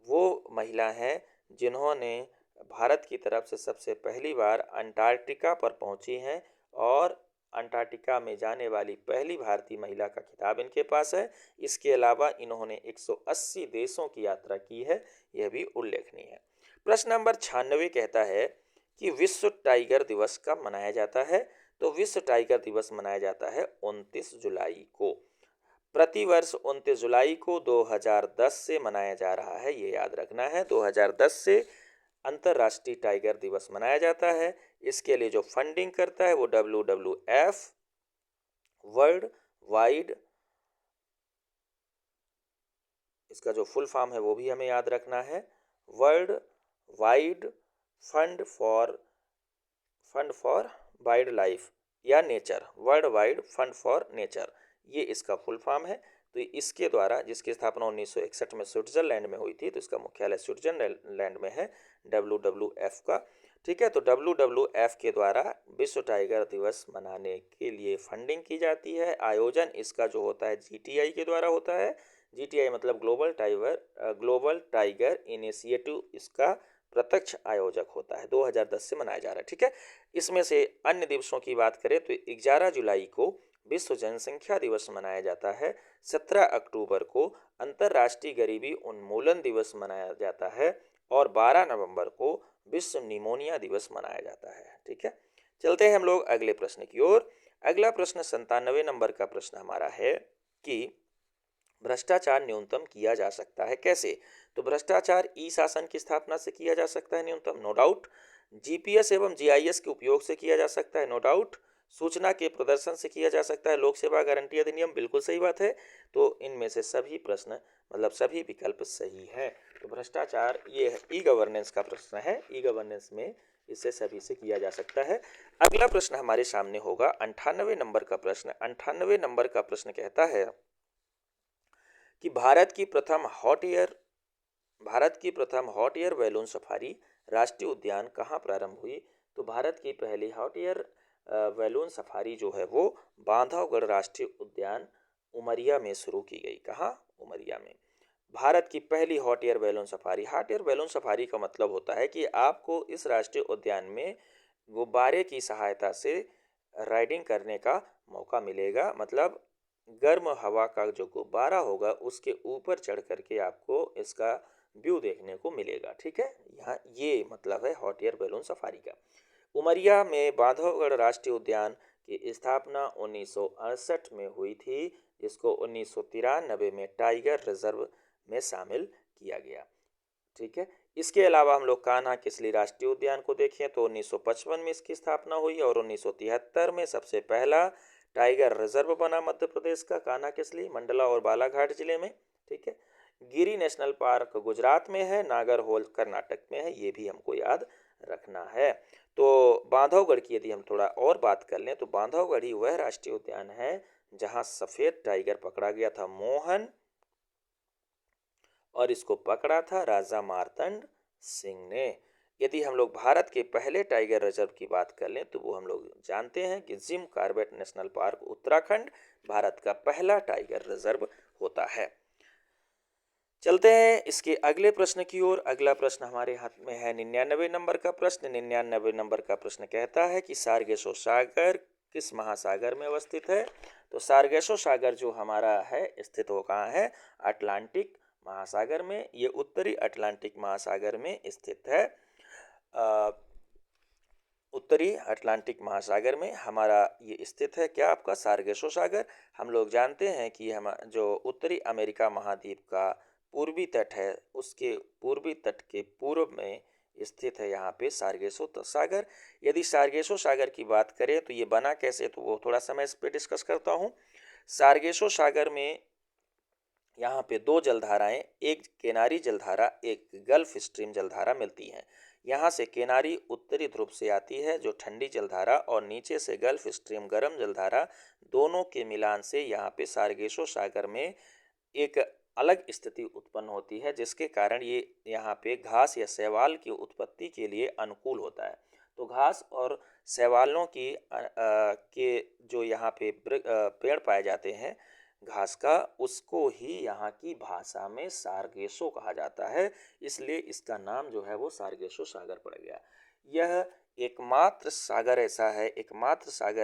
वो महिला हैं जिन्होंने भारत की तरफ से सबसे पहली बार अंटार्कटिका पर पहुंची हैं और अंटार्कटिका में जाने वाली पहली भारतीय महिला का खिताब इनके पास है। इसके अलावा इन्होंने 180 देशों की यात्रा की है, यह भी उल्लेखनीय है। प्रश्न नंबर 96 कहता है कि विश्व टाइगर दिवस कब मनाया जाता है। तो विश्व टाइगर दिवस मनाया जाता है 29 जुलाई को। प्रतिवर्ष 29 जुलाई को 2010 से मनाया जा रहा है, ये याद रखना है। 2010 से अंतर्राष्ट्रीय टाइगर दिवस मनाया जाता है। इसके लिए जो फंडिंग करता है वो WWF वर्ल्ड वाइड, इसका जो फुल फॉर्म है वो भी हमें याद रखना है, world wide fund for wildlife या nature, world wide fund for nature, ये इसका फुल फॉर्म है। तो इसके द्वारा, जिसकी स्थापना 1961 में स्विट्जरलैंड में हुई थी, तो इसका मुख्यालय स्विट्जरलैंड में है, WWF का। ठीक है। तो WWF के द्वारा विश्व टाइगर दिवस मनाने के लिए फंडिंग की जाती है। आयोजन इसका जो होता है GTI के द्वारा होता है। GTI मतलब ग्लोबल टाइगर इनिशिएटिव इसका प्रत्यक्ष आयोजक होता है। 2010 से मनाया जा रहा है। ठीक है। इसमें से अन्य दिवसों की बात करें तो 11 जुलाई को विश्व जनसंख्या दिवस मनाया जाता है। 17 अक्टूबर को अंतर्राष्ट्रीय गरीबी उन्मूलन दिवस मनाया जाता है और 12 नवंबर को विश्व निमोनिया दिवस मनाया जाता है। ठीक है। चलते हैं हम लोग अगले प्रश्न की ओर। अगला प्रश्न 97 नंबर का प्रश्न हमारा है कि भ्रष्टाचार न्यूनतम किया जा सकता है कैसे। तो भ्रष्टाचार ई शासन की स्थापना से किया जा सकता है न्यूनतम, नो डाउट। GPS एवं GIS के उपयोग से किया जा सकता है, नो डाउट। सूचना के प्रदर्शन से किया जा सकता है, लोक सेवा गारंटी अधिनियम, बिल्कुल सही बात है। तो इनमें से सभी प्रश्न मतलब सभी विकल्प सही है। तो भ्रष्टाचार ये ई गवर्नेंस का प्रश्न है, ई गवर्नेंस में इससे सभी से किया जा सकता है। अगला प्रश्न हमारे सामने होगा 98 नंबर का प्रश्न। 98 नंबर का प्रश्न कहता है कि भारत की हॉट एयर बैलून सफारी राष्ट्रीय उद्यान कहाँ प्रारंभ हुई। तो भारत की पहली हॉट एयर बैलून सफारी जो है वो बांधवगढ़ राष्ट्रीय उद्यान उमरिया में शुरू की गई। कहाँ? उमरिया में। भारत की पहली हॉट एयर बैलून सफारी का मतलब होता है कि आपको इस राष्ट्रीय उद्यान में गुब्बारे की सहायता से राइडिंग करने का मौका मिलेगा। मतलब गर्म हवा का जो गुब्बारा होगा उसके ऊपर चढ़ करके आपको इसका व्यू देखने को मिलेगा। ठीक है। यहाँ ये मतलब है हॉट एयर बैलून सफारी का। उमरिया में बांधवगढ़ राष्ट्रीय उद्यान की स्थापना 1968 में हुई थी, जिसको 1993 में टाइगर रिजर्व में शामिल किया गया। ठीक है। इसके अलावा हम लोग कान्हा किसली राष्ट्रीय उद्यान को देखें तो 1955 में इसकी स्थापना हुई और 1973 में सबसे पहला टाइगर रिजर्व बना मध्य प्रदेश का कान्हा किसली, मंडला और बालाघाट जिले में। ठीक है। गिरी नेशनल पार्क गुजरात में है, नागरहोल कर्नाटक में है, ये भी हमको याद रखना है। तो बांधवगढ़ की यदि हम थोड़ा और बात कर लें तो बांधवगढ़ ही वह राष्ट्रीय उद्यान है जहां सफेद टाइगर पकड़ा गया था मोहन, और इसको पकड़ा था राजा मार्तंड सिंह ने। यदि हम लोग भारत के पहले टाइगर रिजर्व की बात कर लें तो वो हम लोग जानते हैं कि Jim Corbett national park Uttarakhand Bharat का पहला टाइगर रिजर्व होता है। चलते हैं इसके अगले प्रश्न की ओर। अगला प्रश्न हमारे हाथ में है 99 नंबर का प्रश्न। 99 नंबर का प्रश्न कहता है कि सार्गेसो सागर किस महासागर में अवस्थित है। तो सार्गेसो सागर जो हमारा है स्थित हो कहाँ है, अटलांटिक महासागर में। ये उत्तरी अटलांटिक महासागर में स्थित है। उत्तरी अटलांटिक महासागर में हमारा ये स्थित है। क्या आपका सार्गेसो सागर। हम लोग जानते हैं कि हम जो उत्तरी अमेरिका महाद्वीप का पूर्वी तट है, उसके पूर्वी तट के पूर्व में स्थित है यहाँ पे सार्गेसो सागर। यदि सार्गेसो सागर की बात करें तो ये बना कैसे, तो वो थोड़ा सा मैं इस पर डिस्कस करता हूँ। सार्गेसो सागर में यहाँ पे दो जलधाराएं, एक केनारी जलधारा, एक गल्फ स्ट्रीम जलधारा मिलती हैं। यहाँ से केनारी उत्तरी ध्रुव से आती है जो ठंडी जलधारा, और नीचे से गल्फ स्ट्रीम गर्म जलधारा, दोनों के मिलान से यहाँ पे सार्गेसो सागर में एक अलग स्थिति उत्पन्न होती है, जिसके कारण ये यहाँ पे घास या शैवाल की उत्पत्ति के लिए अनुकूल होता है। तो घास और शैवालों की के जो यहाँ पे पेड़ पाए जाते हैं घास का, उसको ही यहाँ की भाषा में सार्गेसो कहा जाता है, इसलिए इसका नाम जो है वो सार्गेसो सागर पड़ गया। यह एकमात्र सागर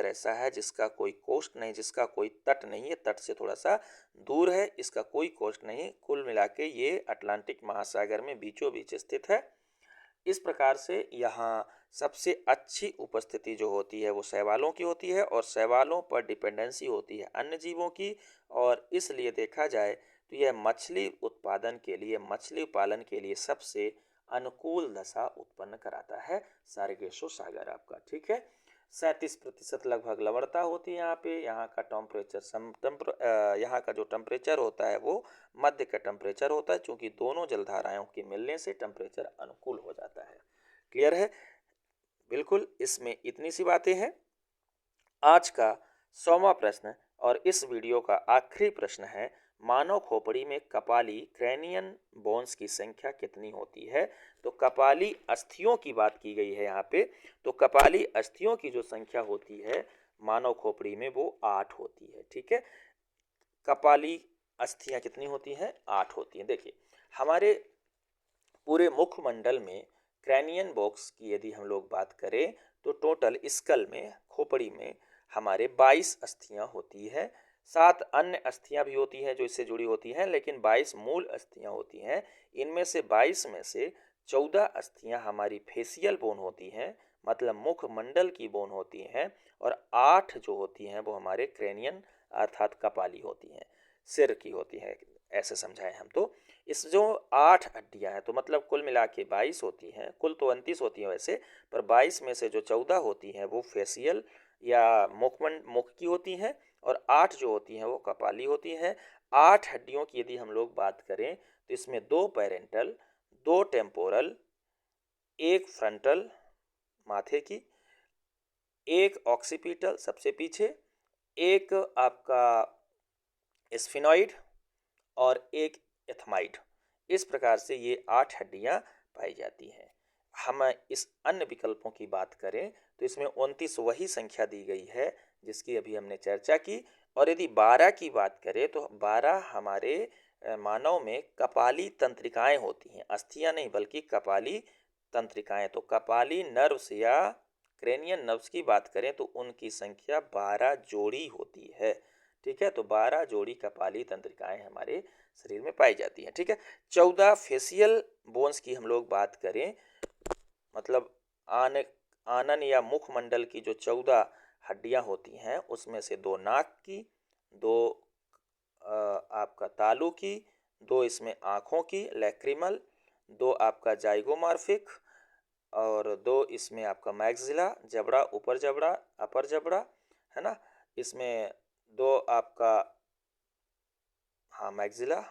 ऐसा है जिसका कोई कोस्ट नहीं, जिसका कोई तट नहीं है, तट से थोड़ा सा दूर है, इसका कोई कोस्ट नहीं। कुल मिला के ये अटलांटिक महासागर में बीचों बीच स्थित है। इस प्रकार से यहाँ सबसे अच्छी उपस्थिति जो होती है वो शैवालों की होती है, और शैवालों पर डिपेंडेंसी होती है अन्य जीवों की, और इसलिए देखा जाए तो यह मछली उत्पादन के लिए, मछली पालन के लिए सबसे अनुकूल दशा उत्पन्न कराता है सार्गेसो सागर आपका। ठीक है, 37% लगभग लवणता होती है यहाँ पे। यहाँ का यहाँ का जो टेम्परेचर होता है वो मध्य का टेम्परेचर होता है, क्योंकि दोनों जलधाराओं के मिलने से टेम्परेचर अनुकूल हो जाता है। क्लियर है? बिल्कुल, इसमें इतनी सी बातें हैं। आज का 100वां प्रश्न और इस वीडियो का आखिरी प्रश्न है, मानव खोपड़ी में कपाली क्रैनियन बोन्स की संख्या कितनी होती है। तो कपाली अस्थियों की बात की गई है यहाँ पे। तो कपाली अस्थियों की जो संख्या होती है मानव खोपड़ी में वो 8 होती है। ठीक है, कपाली अस्थियां कितनी होती हैं? 8 होती हैं। देखिए, हमारे पूरे मुखमंडल में क्रैनियन बॉक्स की यदि हम लोग बात करें तो टोटल स्कल में, खोपड़ी में हमारे 22 अस्थियां होती है। 7 अन्य अस्थियां भी होती हैं जो इससे जुड़ी होती हैं, लेकिन 22 मूल अस्थियां होती हैं। इनमें से 22 में से 14 अस्थियां हमारी फेसियल बोन होती हैं, मतलब मुखमंडल की बोन होती हैं, और 8 जो होती हैं वो हमारे क्रैनियन अर्थात कपाली होती हैं, सिर की होती हैं, ऐसे समझाएं हम। तो इस जो 8 हड्डियां हैं, तो मतलब कुल मिला के 22 होती हैं। कुल तो 29 होती हैं वैसे, पर 22 में से जो 14 होती हैं वो फेसियल या मुख की होती हैं, और 8 जो होती हैं वो कपाली होती हैं। 8 हड्डियों की यदि हम लोग बात करें तो इसमें 2 पैरेंटल, 2 टेम्पोरल, 1 फ्रंटल माथे की, 1 ऑक्सीपिटल सबसे पीछे, 1 आपका स्फिनॉइड, और 1 एथमाइड। इस प्रकार से ये 8 हड्डियां पाई जाती हैं। हम इस अन्य विकल्पों की बात करें तो इसमें 29 वही संख्या दी गई है जिसकी अभी हमने चर्चा की। और यदि 12 की बात करें तो 12 हमारे मानव में कपाली तंत्रिकाएं होती हैं, अस्थियां नहीं बल्कि कपाली तंत्रिकाएं। तो कपाली नर्व्स या क्रेनियन नर्व्स की बात करें तो उनकी संख्या 12 जोड़ी होती है। ठीक है, तो 12 जोड़ी कपाली तंत्रिकाएं हमारे शरीर में पाई जाती हैं। ठीक है, 14 फेसियल बोन्स की हम लोग बात करें, मतलब आनन या मुखमंडल की जो 14 हड्डियां होती हैं उसमें से 2 नाक की, 2 आपका तालू की, 2 इसमें आँखों की लैक्रिमल, 2 आपका जाइगोमार्फिक, और 2 इसमें आपका मैक्सिला जबड़ा, ऊपर जबड़ा, अपर जबड़ा, है ना। इसमें 2 आपका मैक्सिला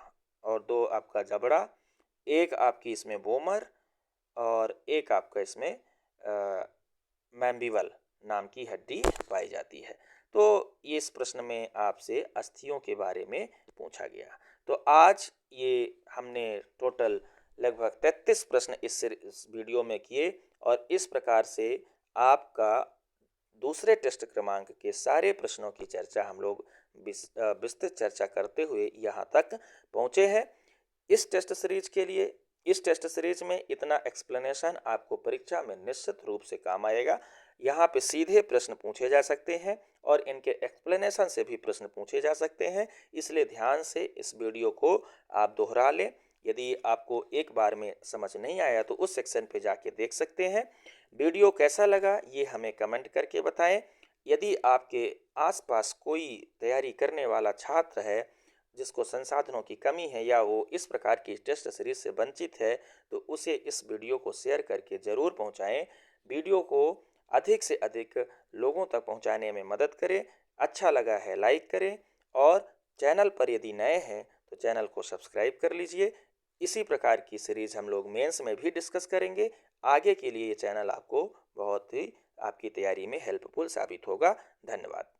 और 2 आपका जबड़ा, 1 आपकी इसमें वोमर, और 1 आपका इसमें मैम्बिवल नाम की हड्डी पाई जाती है। तो ये इस प्रश्न में आपसे अस्थियों के बारे में पूछा गया। तो आज ये हमने टोटल लगभग 33 प्रश्न इस वीडियो में किए, और इस प्रकार से आपका दूसरे टेस्ट क्रमांक के सारे प्रश्नों की चर्चा हम लोग विस्तृत चर्चा करते हुए यहाँ तक पहुँचे हैं। इस टेस्ट सीरीज में इतना एक्सप्लेनेशन आपको परीक्षा में निश्चित रूप से काम आएगा। यहाँ पे सीधे प्रश्न पूछे जा सकते हैं और इनके एक्सप्लेनेशन से भी प्रश्न पूछे जा सकते हैं, इसलिए ध्यान से इस वीडियो को आप दोहरा लें यदि आपको एक बार में समझ नहीं आया तो उस सेक्शन पे जाके देख सकते हैं। वीडियो कैसा लगा ये हमें कमेंट करके बताएं। यदि आपके आसपास कोई तैयारी करने वाला छात्र है जिसको संसाधनों की कमी है या वो इस प्रकार की टेस्ट सीरीज से वंचित है, तो उसे इस वीडियो को शेयर करके ज़रूर पहुंचाएं। वीडियो को अधिक से अधिक लोगों तक पहुंचाने में मदद करें। अच्छा लगा है लाइक करें और चैनल पर यदि नए हैं तो चैनल को सब्सक्राइब कर लीजिए। इसी प्रकार की सीरीज़ हम लोग मेंस में भी डिस्कस करेंगे। आगे के लिए ये चैनल आपको बहुत ही आपकी तैयारी में हेल्पफुल साबित होगा। धन्यवाद।